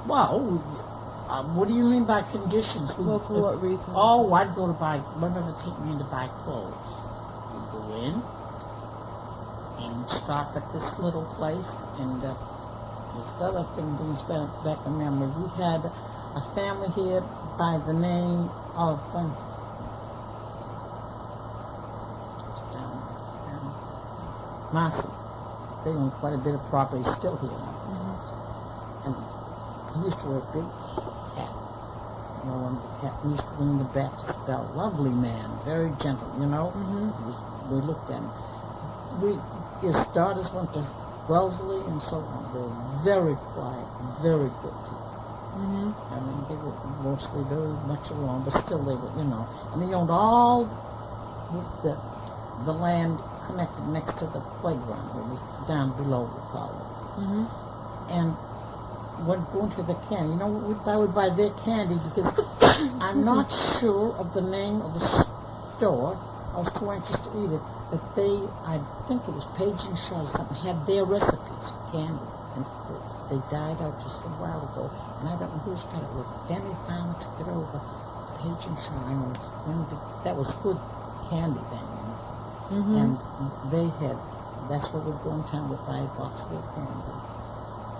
Well, what do you mean by conditions? Well, for what reason? Oh, I'd go to buy, remember taking me to buy clothes. You go in and stop at this little place, and this other thing brings back a memory. We had a family here by the name of Massey. They own quite a bit of property still here. And he used to wear a big hat. He used to ring the Baptist bell. Lovely man, very gentle, We looked at him. His daughters went to Wellesley and so on. They were very quiet, very good people. Mhm. I mean, they were mostly very much alone, but still they were, and they owned all the land connected next to the playground. It was down below, we call it. Mhm. And when going to the candy, I would buy their candy because I'm not sure of the name of the store. I was too anxious to eat it, but I think it was Page and Shaw or something, had their recipes for candy and fruit. They died out just a while ago, and I don't know who's got it. Danny Farmer took it over. Page and Shaw, I know, that was good candy then, Mhm. And that's where we'd go in town with buy a box of their candy.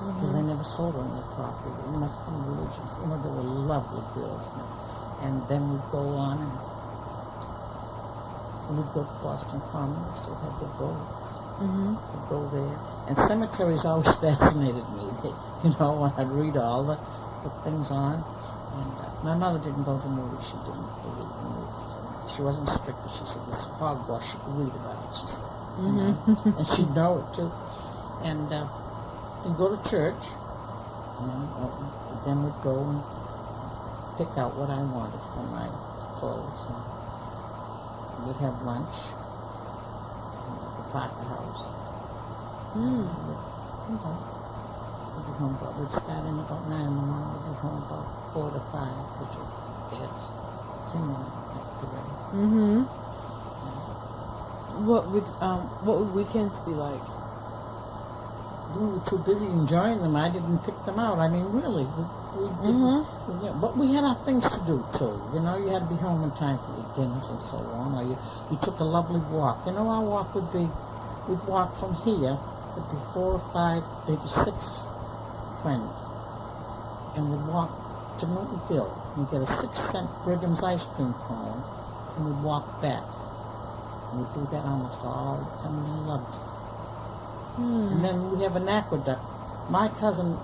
Because they never sold on the property. They must have been religious. They were lovely girls. And then we'd go on and we'd go to Boston Common. They still had their boats. Mhm. We'd go there. And cemeteries always fascinated me. When I'd read all the things on. And my mother didn't go to movies. She didn't believe in movies. She wasn't strict, but she said this hogwash she could read about it, she said. And she'd know it too. And then go to church, and then we'd go and pick out what I wanted for my clothes. And we'd have lunch at the Parker House. Mm. We'd be home we'd start in about 9 in the morning. We'd be home about 4 to 5, which is 10 minutes to ready. Mhm. What would weekends be like? We were too busy enjoying them. I didn't pick them out. I mean, really, we didn't. But we had our things to do too. You had to be home in time for your dinners and so on. Or you took a lovely walk. Our walk would be, we'd walk from here. It'd be 4 or 5, maybe 6 friends, and we'd walk to Newtonville and get a 6-cent Brigham's ice cream cone, and we'd walk back. And we'd do that almost all the time. We loved it. And then we have an aqueduct. My cousin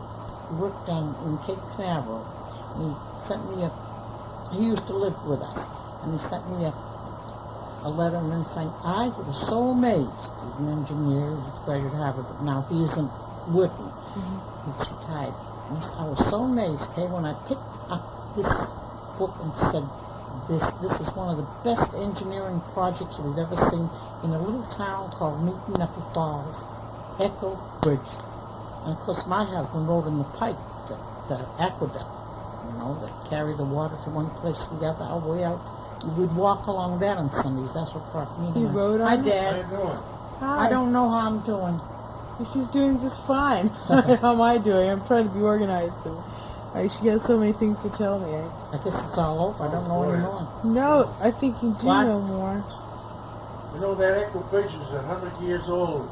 worked in Cape Canaveral, and he sent me he used to live with us, and he sent me a letter and then saying, I was so amazed. He's an engineer, he's graduated Harvard, but now he isn't working. He's retired. And he said, I was so amazed, Kay, when I picked up this book and said, this is one of the best engineering projects we've ever seen in a little town called Newton Upper Falls. Echo Bridge. And of course my husband rode in the pipe, the aqueduct, that carried the water from one place to the other, all the way out. We'd walk along that on Sundays. That's what brought me to You rode on Hi, it? Dad. How you doing? Hi. I don't know how I'm doing. She's doing just fine. How am I doing? I'm trying to be organized. She has so many things to tell me. I guess it's all over. I don't know anymore. No, I think you do What? know more. That Echo Bridge is 100 years old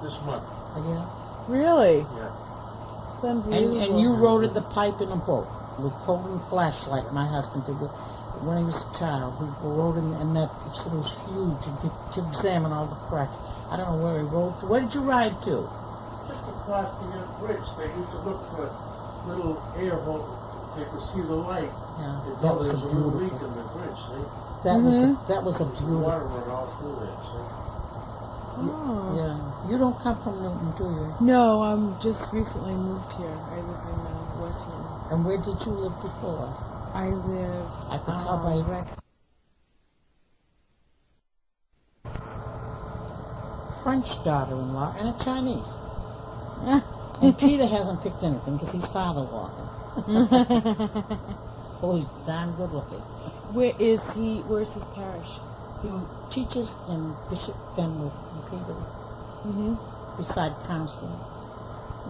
this month. Yeah. Really? Yeah. It's unbelievable. And you rode the pipe in a boat with coal and flashlight. My husband did it when he was a child. He rode in that, it was huge, to examine all the cracks. I don't know where he rode to. Where did you ride to? Just across the bridge, they used to look for little air holes. They could see the light. Yeah, They that know was a there's little leak beautiful. in the bridge, see? That was a There's beautiful. water running all through there, see? Oh. Yeah. You don't come from Newton, do you? No, I'm just recently moved here. I live in West Newton. And where did you live before? I lived. I could tell by Rex. French daughter-in-law and a Chinese. And Peter hasn't picked anything because he's father walking. Oh, he's damn good looking. Where's his parish? He teaches in Bishop Fenwick in Peter, beside counseling.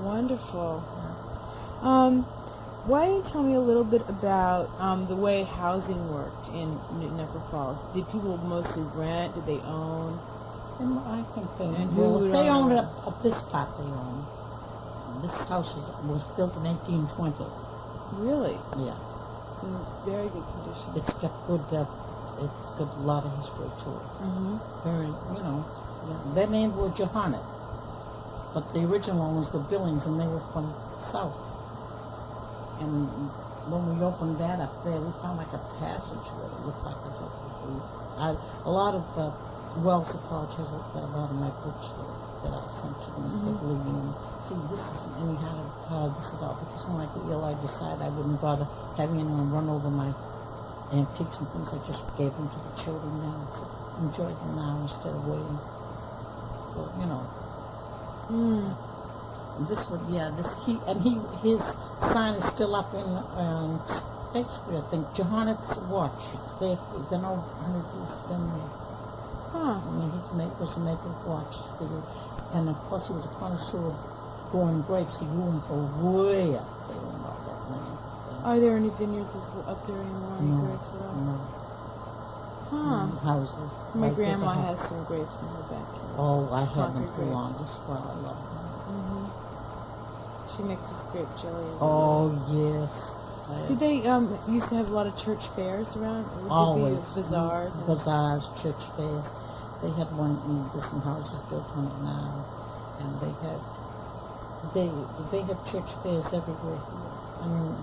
Wonderful. Why don't you tell me a little bit about the way housing worked in Newton Upper Falls? Did people mostly rent? Did they own? And I think they, And who well, would if they own owned it? up this part they own. This house was built in 1820. Really? Yeah. It's in very good condition. It's got a lot of history to it. Very, their names were Johannet, but the original owners were Billings, and they were from south. And when we opened that up there, we found like a passageway. It looked like a lot of Wells College has a lot of my books there. that I sent to them instead of leaving them. See, this isn't any how this is all, because when I get ill, I decided I wouldn't bother having anyone run over my antiques and things. I just gave them to the children now and said, enjoy them now instead of waiting. Well, you know. This would, his sign is still up in State Street, I think. Johannet's Watch. It's there. It's been over 100 years. It's been there. Huh. I mean, was a maker of watches there. And of course, he was a connoisseur of growing grapes. He grew them for way up there and all that land. Are there any vineyards up there anymore? Any No, grapes at all? no. Huh. Houses. My Like, there's a grandma house. has some grapes in her backyard. Oh, I had them Concord for grapes. longest while. I love them. She makes this grape jelly. Oh, yes. Did they used to have a lot of church fairs around? Would Always. there be bazaars? And Bazaars, church fairs. They had one, there's some houses built on it now. And they have church fairs everywhere here. I mean,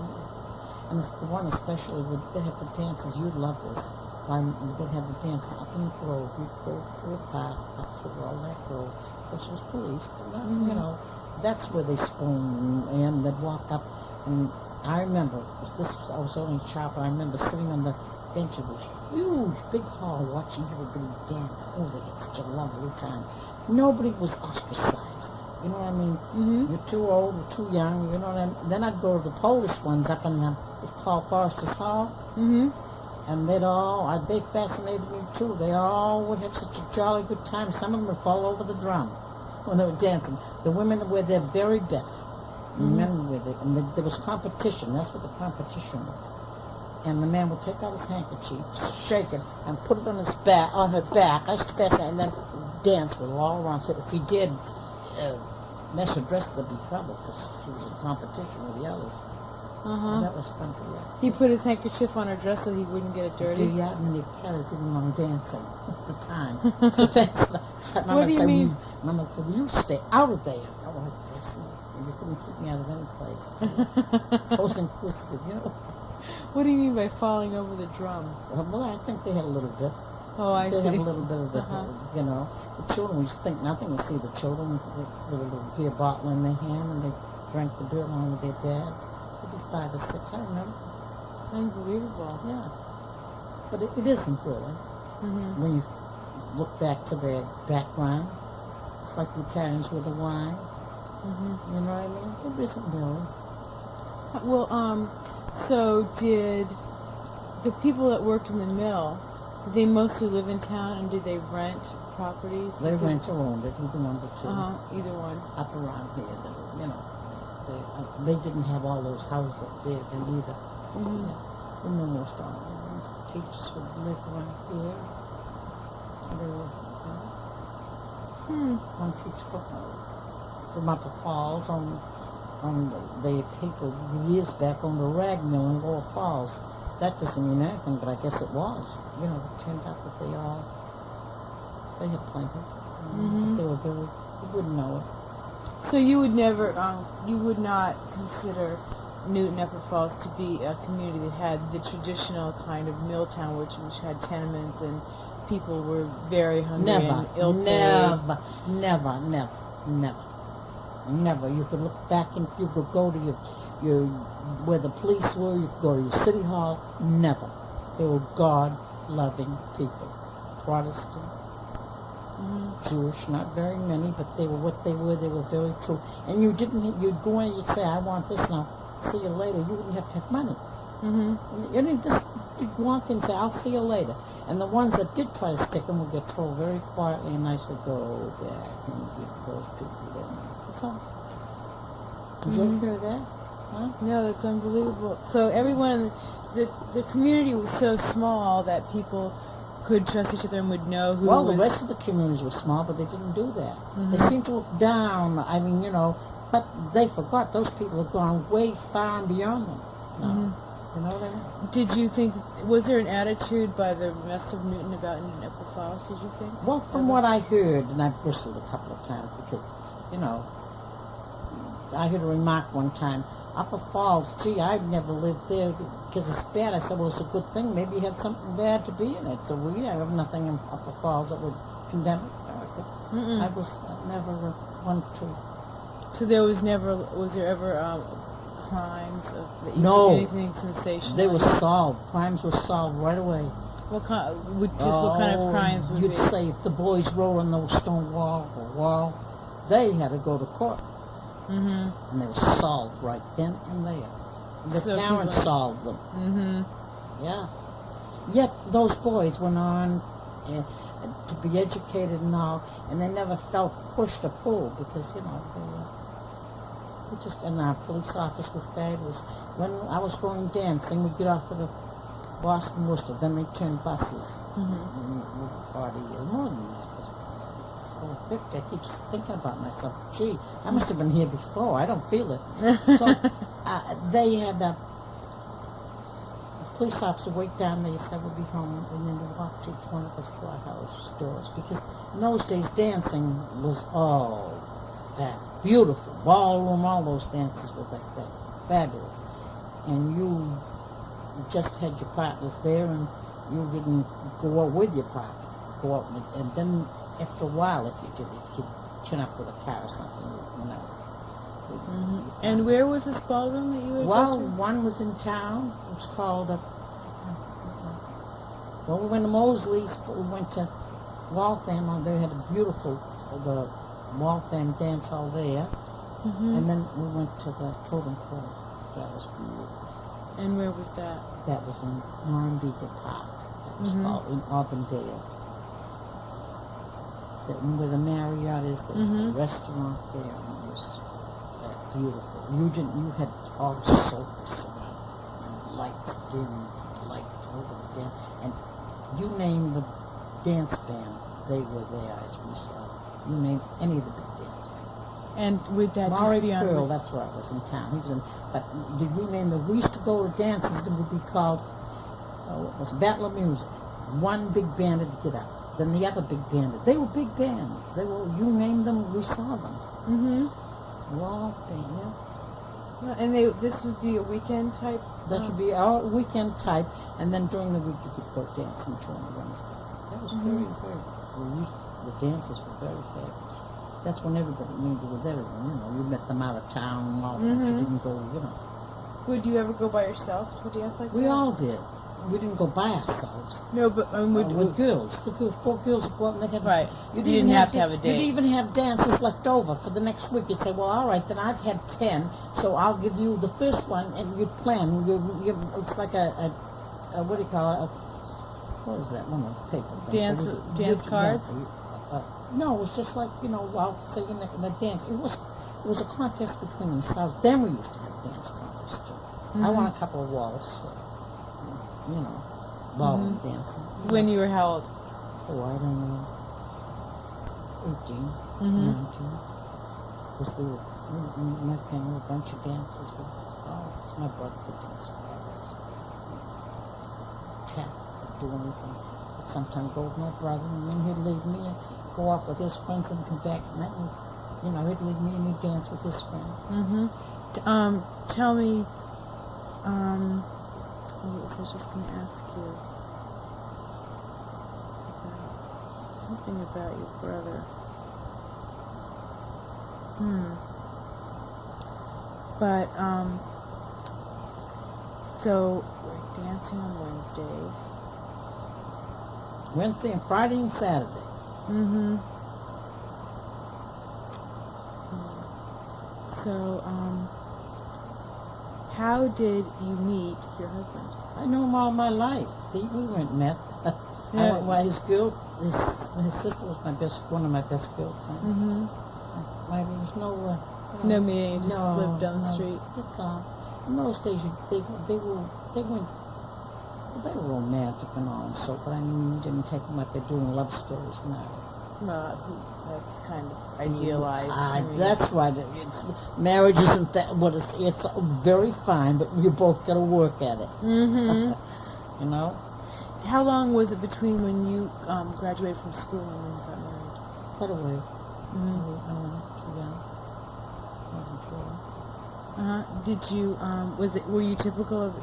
and it's the one especially, they have the dances. You'd love this. They'd have the dances up in the grove. You'd go through a park, up through all that grove. Of course, it was policed, but you know, that's where they spoon and they'd walk up. And I remember, I was only a child, but I remember sitting on the bench of this huge, big hall watching everybody dance. Oh, they had such a lovely time. Nobody was ostracized. You know what I mean? You're too old, you're too young, you know what I mean? Then I'd go to the Polish ones up in it's called Forester's Hall. And they fascinated me too. They all would have such a jolly good time. Some of them would fall over the drum when they were dancing. The women were their very best. The men were there. And there was competition. That's what the competition was. And the man would take out his handkerchief, shake it, and put it on his back, on her back. I used to fascinate, and then dance with her all around. So if he did mess her dress, there'd be trouble because she was in competition with the others. And that was fun to watch. He put his handkerchief on her dress so he wouldn't get it dirty. Do you have many parents even on dancing at the time? So What do you mean? Mama said, well, you stay out of there. Oh, like this. And you couldn't keep me out of any place. I was inquisitive, you know. What do you mean by falling over the drum? Well, I think they had a little bit. Oh, I They see. have a little bit of the, you know. The children, we just think nothing. You see the children with a little beer bottle in their hand and they drank the beer along with their dads. Maybe 5 or 6, I remember. Unbelievable. Yeah. But it isn't really. When you look back to their background, it's like the Italians with the wine. You know what I mean? It isn't really. Well, so did the people that worked in the mill, did they mostly live in town and did they rent properties? They rent or owned it, either one but two. Either one. Up around here, you know. They didn't have all those houses up there then either. Yeah. In the most ones, the teachers would live around here. They were, one teacher from Upper Falls on the paper years back on the rag mill in Lower Falls. That doesn't mean anything, but I guess it was. You know, it turned out that they had plenty. They were very, you wouldn't know it. So you would never, you would not consider Newton Upper Falls to be a community that had the traditional kind of mill town, which had tenements and people were very hungry and ill-paid. Never. You could look back and you could go to your where the police were. You could go to your city hall. Never. They were God-loving people, Protestant. Jewish, not very many, but they were what they were. They were very true. And you'd go in and you'd say, I want this now. See you later. You wouldn't have to have money. You didn't just walk in and say, I'll see you later. And the ones that did try to stick them would get told very quietly and nicely, go back and give those people their money. That's all. Did you ever hear that? Huh? No, that's unbelievable. So everyone, the community was so small that people could trust each other and would know who Well, was... the rest of the communities were small, but they didn't do that. They seemed to look down, I mean, you know, but they forgot those people have gone way far and beyond them now. You know what I mean? Did you think, was there an attitude by the rest of Newton about Newton Upper Falls, did you think? Well, from what I heard, and I bristled a couple of times because, you know, I heard a remark one time, Upper Falls, gee, I'd never lived there because it's bad. I said, well, it's a good thing. Maybe you had something bad to be in it. So we have nothing in Upper Falls that would condemn it. I never went to. So was there ever crimes of No. anything sensational? They were solved. Crimes were solved right away. What kind of crimes would You'd be? say if the boys rode on those stone wall, they had to go to court. Mm-hmm. And they were solved right then and there. The So parents people- solved them. Mm-hmm. Yeah. Yet those boys went on to be educated and all, and they never felt pushed or pulled because, you know, they just, and our police officers were fabulous. When I was going dancing, we'd get off at the Boston Worcester, then they turned buses. Mm-hmm. 40 years, more than that. It's over 50. I keep thinking about myself. Gee, I must have been here before. I don't feel it. So they had a police officer wait down there, said we'll be home, and then they walked each one of us to our house doors. Because in those days, dancing was all beautiful. Ballroom, all those dances were like that. Fabulous. And you just had your partners there, and you didn't go out with your partner. Go out, and then after a while, if you turn up with a car or something, you know. Mm-hmm. And where was this ballroom that you would Well, go to? one was in town. It was called well, we went to Mosley's, but we went to Waltham. They had a beautiful the Waltham dance hall there. Mm-hmm. And then we went to the Totem Pole. That was beautiful. And where was that? That was in Normandiga Park. That was Mhm. called, in Auburndale. Where the Marriott is, the Mhm. restaurant there, and it was beautiful. You had all sofas and lights dim, light over the dance, and you name the dance band, they were there as we saw. You name any of the big dance bands. And would that Maury just be on? Pearl, that's where I was in town. He was in, but did you name the? We used to go to dances that would be called, what was it, Battle of Music. One big band would get up, then the other big band. They were big bands. They were. You named them, we saw them. Mm-hmm. Well, yeah. And this would be a weekend type? That should be our weekend type, and then during the week you could go dancing during the Wednesday. That was very, the dances were very fabulous. That's when everybody mingled with everyone, you know. You met them out of town and all that. You didn't go, you know. Would you ever go by yourself to a dance like that? We all did. We didn't go by ourselves. No, but With girls. The girls, 4 girls would go out and they'd have Right. You didn't have to have a date. You'd even have dances left over for the next week. You'd say, well, all right, then I've had 10, so I'll give you the first one, and you'd plan. It's like a what do you call it? What is that one of the paper things? Dance cards? No, it was just like, you know, while singing the dance. It was a contest between themselves. Then we used to have dance contests too. I won a couple of waltz, you know, ballroom dancing. When you were how old? Oh, I don't know. 18, 19. Because my family, a bunch of dances. My brother could dance for us. Tap, do anything. But sometimes go with my brother, and then he'd leave me and go off with his friends and come back. And then, you know, he'd leave me and he'd dance with his friends. Mm-hmm. Tell me, what was I just going to ask you? Something about your brother. But, so, we're dancing on Wednesdays. Wednesday and Friday and Saturday. Mm-hmm. So, how did you meet your husband? I knew him all my life. We weren't met. Yeah. His sister was one of my best girlfriends. Mm-hmm. There was no... No meeting, you just lived down the street. That's all. In those days, they weren't romantic and all and so, but I mean, you didn't take them like they're doing love stories now. That's kind of idealized to me. That's right. Marriage isn't that what it's very fine, but you both got to work at it. Mm-hmm. You know? How long was it between when you graduated from school and when you got married? Quite a way. Mm-hmm. Too young. Wasn't too young. Did you, were you typical of,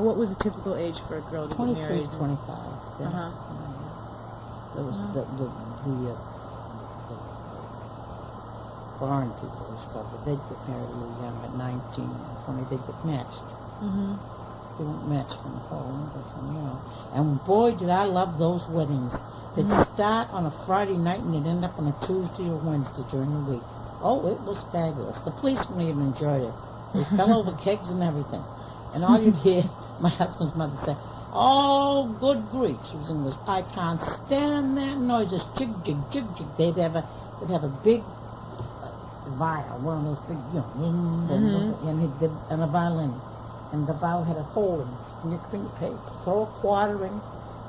what was a typical age for a girl to get 23 married? to 25. Then. Uh-huh. There was foreign people who discovered they'd get married a little young at 19 and 20. They'd get matched. Mm-hmm. They weren't matched from home, but from, you know. And boy, did I love those weddings. They'd start on a Friday night and they'd end up on a Tuesday or Wednesday during the week. Oh, it was fabulous. The policemen even enjoyed it. They fell over kegs and everything. And all you'd hear my husband's mother say, "Oh, good grief," she was English, "I can't stand that noise. Just jig, jig, jig, jig." They'd have a big viol, one of those big, you know, and a violin. And the viol had a hole in your cream paper. Throw a quarter in,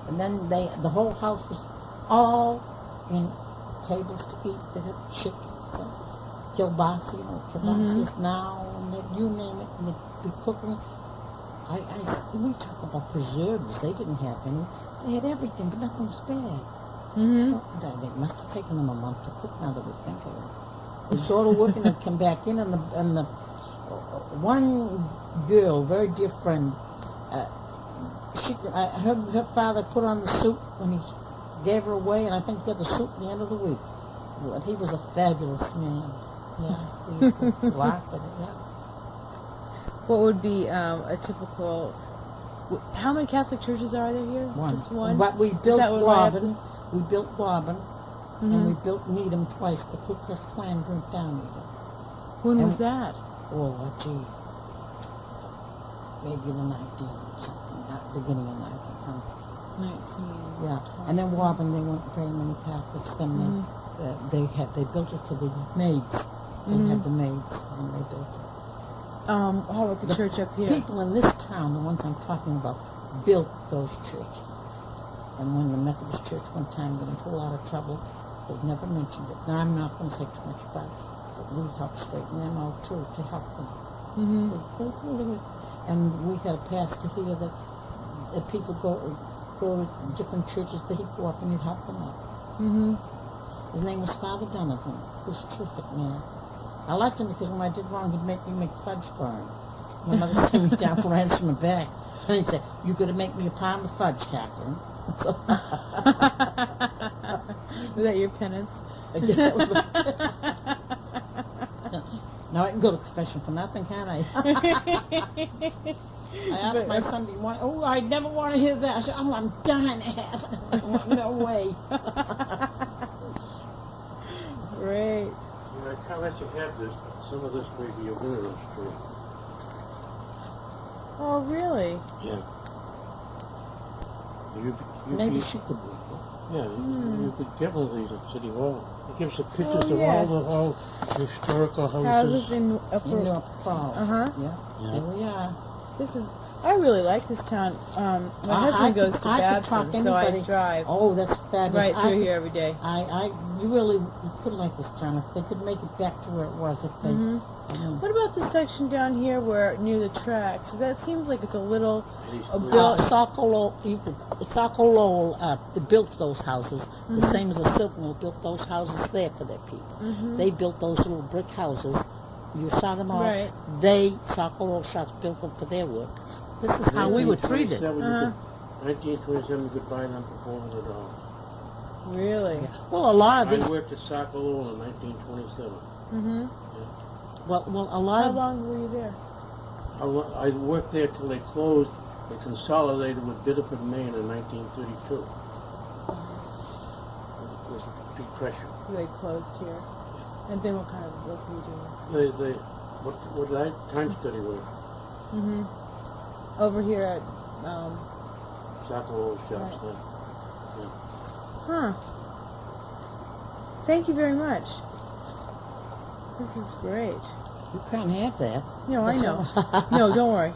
and then the whole house was all in tables to eat. They had chickens and kielbasa, you know, kielbasa now, and you name it, and they'd be cooking. We talk about preserves. They didn't have any. They had everything, but nothing was bad. Mm-hmm. Well, they must have taken them a month to cook. Now that we think of it, they'd go to work and they'd come back in, and the one girl, very dear friend, her father put on the suit when he gave her away, and I think he had the suit at the end of the week. But he was a fabulous man. Yeah, we used to laugh at it. Yeah. What would be a typical? How many Catholic churches are there here? One. Just one. But we built Woburn. We built Woburn, Mm-hmm. and we built Needham twice. The Ku Klux Klan burnt down Needham. When was that? Oh, gee. Maybe the 19 something, not beginning of 1900. 19. Yeah, and then Woburn, there weren't very many Catholics. Then they built it for the maids. They had the maids, and they built it. How about the church up here? People in this town, the ones I'm talking about, built those churches. And when the Methodist Church one time got into a lot of trouble, they never mentioned it. Now, I'm not going to say too much about it, but we helped straighten them out, too, to help them. Mm-hmm. They really, and we had a pastor here that people go to different churches that he'd go up and he'd help them out. Mm-hmm. His name was Father Donovan. He was a terrific man. I liked him because when I did wrong, he'd make me make fudge for him. My mother sent me down for answering back. And he'd say, "You got to make me a pound of fudge, Catherine." So Was that your penance? yeah, that was now I can go to confession for nothing, can I? I asked my son, "Do you want?" "Oh, I never want to hear that." I said, "Oh, I'm dying to have it." No way. Great. Yeah, I can't let you have this, but some of this may be a winter street. Oh, really? Yeah. Maybe she could read Yeah, you could give all these at City Hall. It gives the pictures of yes. all the historical Houses houses. in it. In North Falls. Uh-huh. Yeah. Yeah. There we are. This is. I really like this town. My husband goes to Babson, so I drive Oh, that's fabulous. right through here every day. You really could like this town if they could make it back to where it was. If they. What about the section down here where near the tracks? That seems like it's a little. Sokolowell built those houses. The same as the Silk Mill built those houses there for their people. They built those little brick houses. You saw them all. Right. Sokolowell shops built them for their workers. This is how we were treated. 1927, you could buy them for $400. Really? Yeah. Well, a lot of I these. worked at Sokolowell in 1927. Mm-hmm. Well, a lot How of. long were you there? I worked there till they closed. They consolidated with Biddeford, Maine in 1932. It was a depression. So they closed here. And then what kind of work were you doing? What did I time study with? Mm-hmm. Over here at, Sokolowell shops Right. then. Huh. Thank you very much. This is great. You can't have that. No, I know. No, don't worry.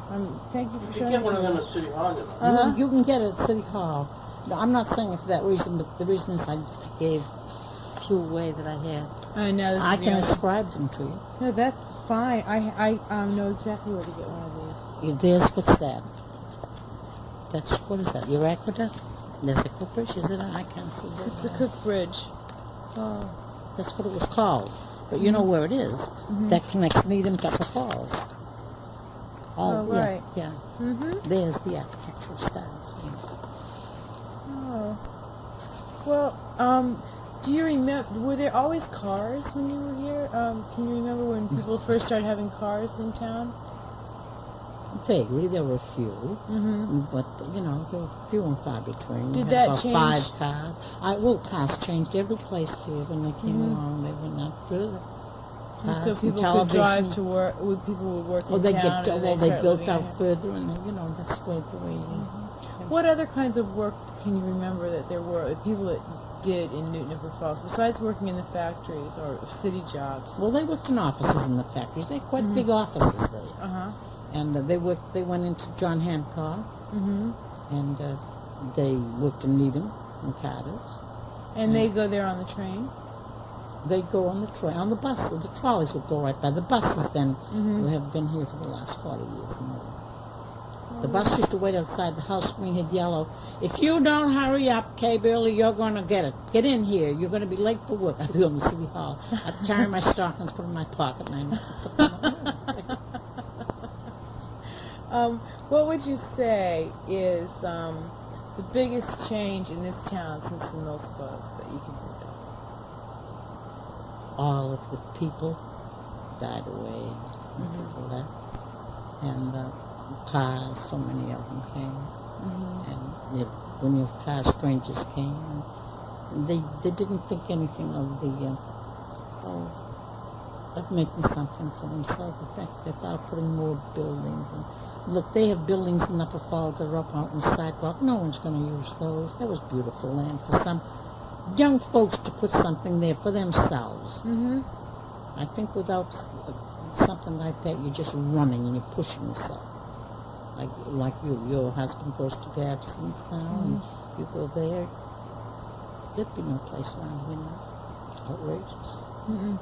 Thank you for You showing get it one to of them me. at City Hall, you know. You can get it at City Hall. No, I'm not saying it for that reason, but the reason is I gave a few away that I had. I know. I can ascribe them to you. No, that's fine. I know exactly where to get one of these. There's, what's that? What is that? Your aqueduct? There's a Cook Bridge, is it? I can't see that. It's a Cook Bridge. Oh. That's what it was called. But you know where it is. That connects Needham to Upper Falls. Oh, yeah, right. Yeah. Mm-hmm. There's the architectural styles. Oh. Well, Do you remember, were there always cars when you were here? Can you remember when people first started having cars in town? Vaguely, there were a few, Mm-hmm. but, you know, there were few and far between. Did We had that about change? 5 cars. Well, cars changed every place here when they came Mhm. along. They went up further. And so Cars and people could drive television. to work, people would work Oh, in they town get, and well, they they start built living out here. further, and, you know, that's the way What other kinds of work can you remember that there were, people that did in Newton Upper Falls, besides working in the factories or city jobs? Well, they worked in offices in the factories. They had quite Mhm. big offices there. Uh-huh. And they went into John Hancock, Mm-hmm. and they worked in Needham and Carter's. And they go there on the train? They go on the train, on the bus. The trolleys would go right by. The buses then Mm-hmm. have been here for the last 40 years or more. The bus used to wait outside the house screen had yellow. If you don't hurry up, Kay Burley, you're going to get it. Get in here. You're going to be late for work. I'd be on the city hall. I'd carry my stockings, put them in my pocket, and I'd put them on. What would you say is the biggest change in this town since the mill's closed that you can think of? All of the people died away. Mhm. People left. And cars, so many of them came. Mm-hmm. And when your car strangers came, and they didn't think anything of of making something for themselves. In fact, they thought of putting more buildings. And look, they have buildings in Upper Falls that are up out on the sidewalk. No one's going to use those. That was beautiful land for some young folks to put something there for themselves. Mm-hmm. I think without something like that, you're just running and you're pushing yourself. Like your husband goes to Babson's now, and you go there. There'd be no place around here now. Outrageous. Mm-mm.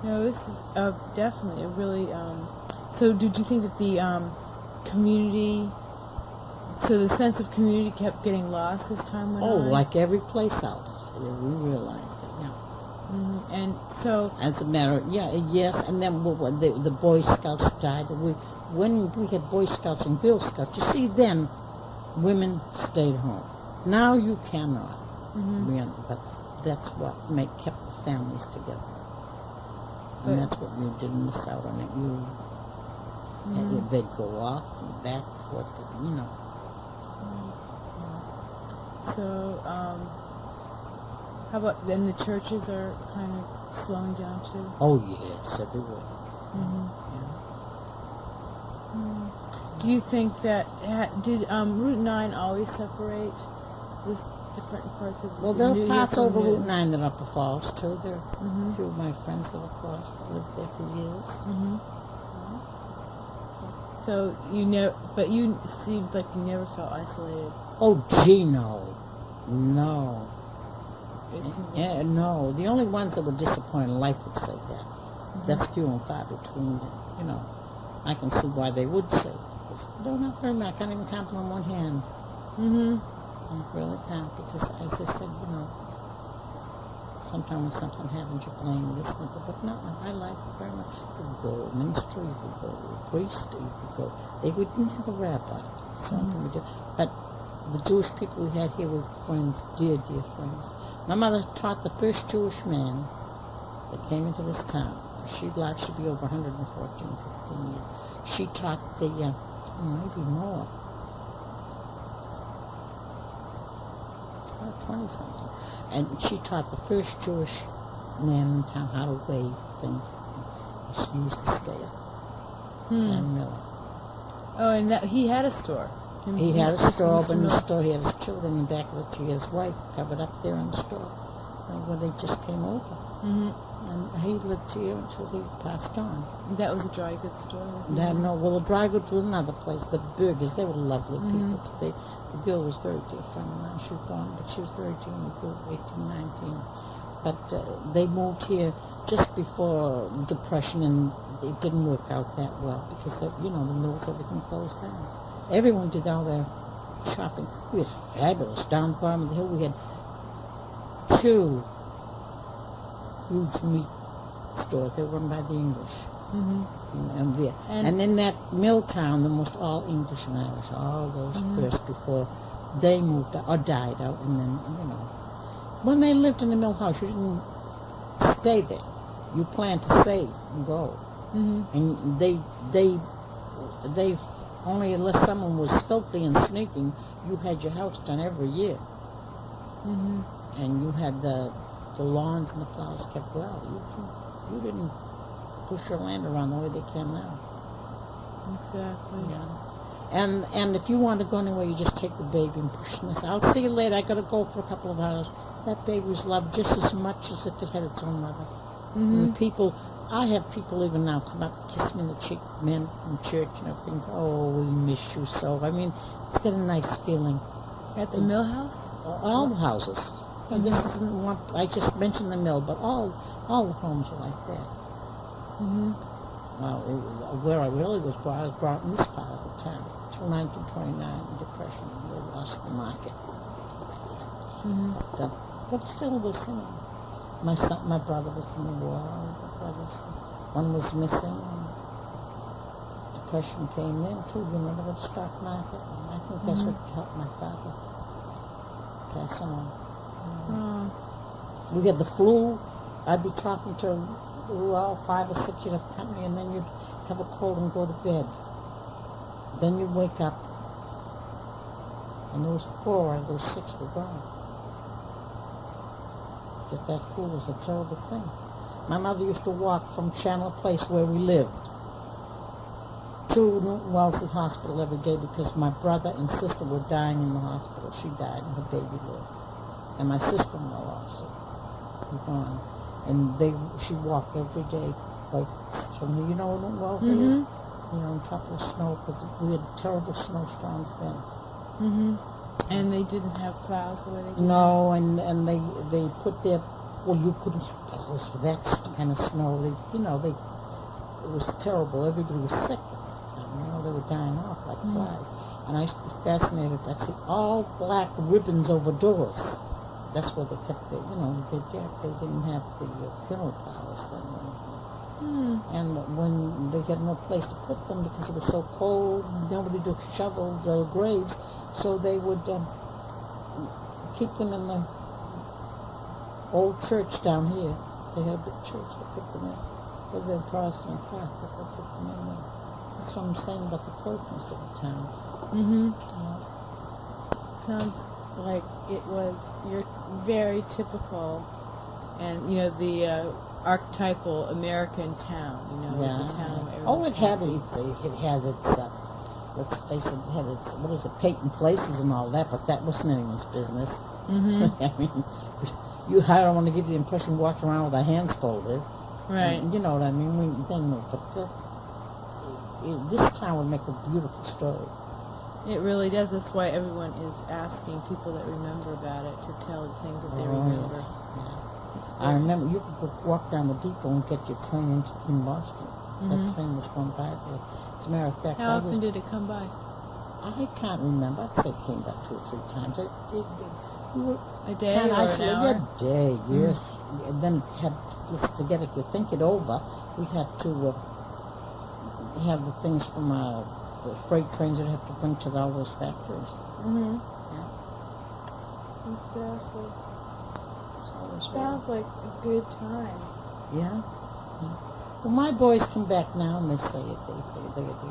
No, this is definitely a really. So, did you think that the community, so the sense of community kept getting lost as time went Oh, on? like every place else. Yeah, we realized it, yeah. Mm-hmm. And so, As a matter yes, and then the Boy Scouts died. When we had Boy Scouts and Girl Scouts, you see, then women stayed home. Now you cannot. mm-hmm. But that's what kept the families together. But- And that's what you didn't miss out on it. Mhm. They'd go off and back and forth, but, you know. So, how about then the churches are kind of slowing down too? Oh, yes, everywhere. Mm-hmm. Yeah. Do you think that did Route 9 always separate the different parts of? Well, there New are York parts from over Newton? Route 9 that are Upper Falls, too. There are Mhm. a few of my friends that have crossed that lived there for years. Mm-hmm. So but you seemed like you never felt isolated. Oh, gee, no. No. It seemed like, Yeah, no. The only ones that were disappointed in life would say that. That's few and far between, you know. I can see why they would say that. Because they're not very many. I can't even count them on one hand. mm-hmm. I really can't, because as I said, you know, sometimes when something happens, you blame this and that. But no, I liked it very much. You could go to a minister, you could go to a priest, you could go. They wouldn't have a rabbi. Something we did. But the Jewish people we had here were friends, dear, dear friends. My mother taught the first Jewish man that came into this town. She'd life should be over 114, 15 years. She taught the, maybe more, 20-something. And she taught the first Jewish man in town how to weigh things. She used the scale. Sam Miller. Oh, and he had a store. He had a store, but in the Mr. store he had his children in the back of the tree, his wife covered up there in the store, where they just came over. Mm-hmm. And he lived here until he passed on. That was a dry goods store. Well, the dry goods was another place. The burgers, they were lovely people. The girl was very dear friend of mine. She was born, but she was very dear when the girl, 18, 19. But they moved here just before Depression, and it didn't work out that well because, you know, the mills, everything closed down. Everyone did all their shopping. It was fabulous. Down the bottom of the hill, we had 2 huge meat stores. They were run by the English. And in that mill town, the most all English and Irish, all those first before they moved out, or died out, and then, you know. When they lived in the mill house, you didn't stay there. You planned to save and go. Mm-hmm. And they only unless someone was filthy and sneaking, you had your house done every year. Mm-hmm. And you had the lawns and the flowers kept well. You didn't push your land around the way they can now. Exactly. Yeah. And if you want to go anywhere, you just take the baby and push this. I'll see you later. I got to go for a couple of hours. That baby was loved just as much as if it had its own mother. Mm-hmm. And I have people even now come up, kiss me in the cheek, men in church and everything. Oh, we miss you so. I mean, it's got a nice feeling. At the mill house? All the houses. And this isn't one. I just mentioned the mill, but all the homes are like that. Mm-hmm. Well, where I really was brought in this part of the town. Till 1929, the Depression, they lost the market. Mm-hmm. But still was, my brother was in the war. The brothers, one was missing. Depression came in too. You remember the stock market? And I think that's what helped my father pass on. We had the flu. I'd be talking to 5 or 6, you'd have company, and then you'd have a cold and go to bed. Then you'd wake up, and those 4 of those 6 were gone. Just that flu was a terrible thing. My mother used to walk from Chandler Place, where we lived, to Newton Wellesley Hospital every day because my brother and sister were dying in the hospital. She died and her baby lived. And my sister-in-law also. They're gone. And she walked every day, like from the, what Newton Wellesley is? On top of the snow, because we had terrible snowstorms then. Mm-hmm. And they didn't have plows the way they do No, and they put their, you couldn't have plows for that kind of snow. It was terrible. Everybody was sick at that time. They were dying off like flies. And I used to be fascinated. I'd see all black ribbons over doors. That's where they kept their, they didn't have the funeral plows then. And when they had no place to put them because it was so cold, nobody to shovel the graves, so they would keep them in the old church down here. They had a big church, they put them in. Whether they're Protestant or Catholic, they put them in there. That's what I'm saying about the closeness of the town. Mm-hmm. Sounds like it was your very typical and, the archetypal American town, the town where Oh, it has its, let's face it, it had its, patent places and all that, but that wasn't anyone's business. Mm-hmm. I mean, I don't want to give you the impression walking around with our hands folded. Right. You know what I mean? This town would make a beautiful story. It really does. That's why everyone is asking people that remember about it to tell the things that they remember. Yes. Yeah. I remember you could walk down the depot and get your train in Boston. That train was going by there. As a matter of fact, How often did it come by? I can't remember. I'd say it came back 2 or 3 times. A day or an hour? A day, yes. And then let's forget it, we think it over. We had to have the things from the freight trains that have to bring to all those factories. Mm-hmm. Yeah. Exactly. Sounds like a good time. Yeah. Well, my boys come back now and they say it. They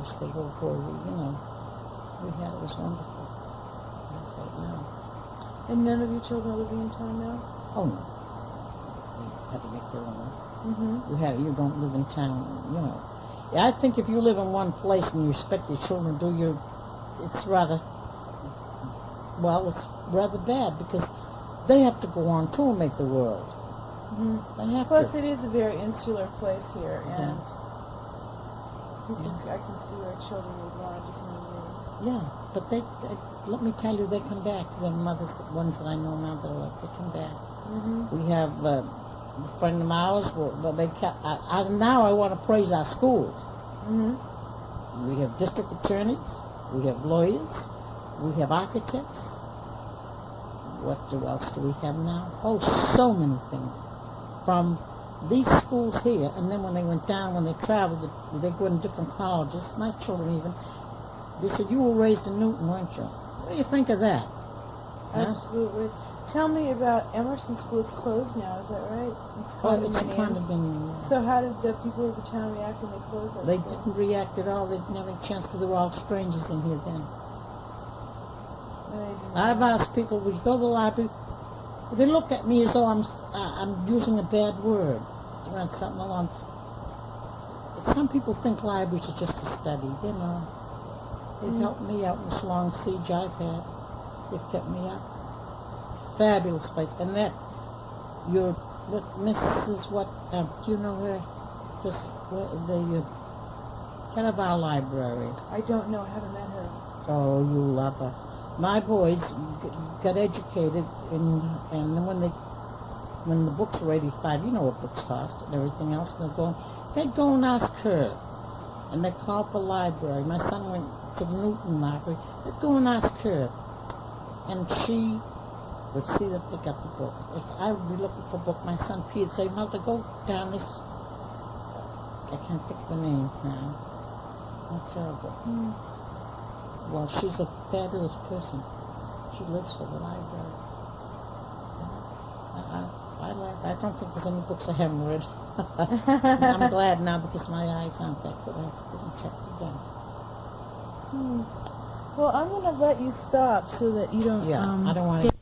say, oh boy, we had it was wonderful. I say no. And none of your children are living in town now? Oh no. They had to make their own. Mm-hmm. You don't live in town, I think if you live in one place and you expect your children to do it's rather bad because they have to go on too and make the world. Mm-hmm. They have Plus, to. it is a very insular place here, and I can see where children would want to just move Yeah, but they let me tell you, they come back to their mothers, the ones that I know now that are they come back. Mm-hmm. We have a friend of ours, now I want to praise our schools. Mm-hmm. We have district attorneys, we have lawyers, we have architects. What else do we have now? Oh, so many things. From these schools here, and then when they went down, when they traveled, they go in different colleges. My children even, they said, you were raised in Newton, weren't you? What do you think of that? Absolutely. tell me about Emerson School. It's closed now, is that right? It's Oh, it's a condominiums. condominium. Yeah. So how did the people of the town react when they closed that They school? didn't react at all. They didn't have any chance because they were all strangers in here then. They didn't I've know. asked people, would you go to the library? They look at me as though I'm using a bad word. Or something along. Some people think libraries are just a study. You know, they've helped me out in this long siege I've had. They've kept me up. Fabulous place, and that what Mrs. What do you know her? Just the head of our library. I don't know. I haven't met her. Oh, you love her. My boys got educated, and then when the books were 85, you know what books cost and everything else, they'd go and ask her, and they'd call up the library. My son went to the Newton Library. They'd go and ask her, and she would see that they got the book. If I would be looking for a book, my son Pete would say, Mother, go down this. I can't think of the name now. Not terrible. Well, she's a fabulous person. She lives for the library. I don't think there's any books I haven't read. I'm glad now because my eyes aren't that good. I couldn't check again. Well, I'm going to let you stop so that you don't... Yeah, I don't want to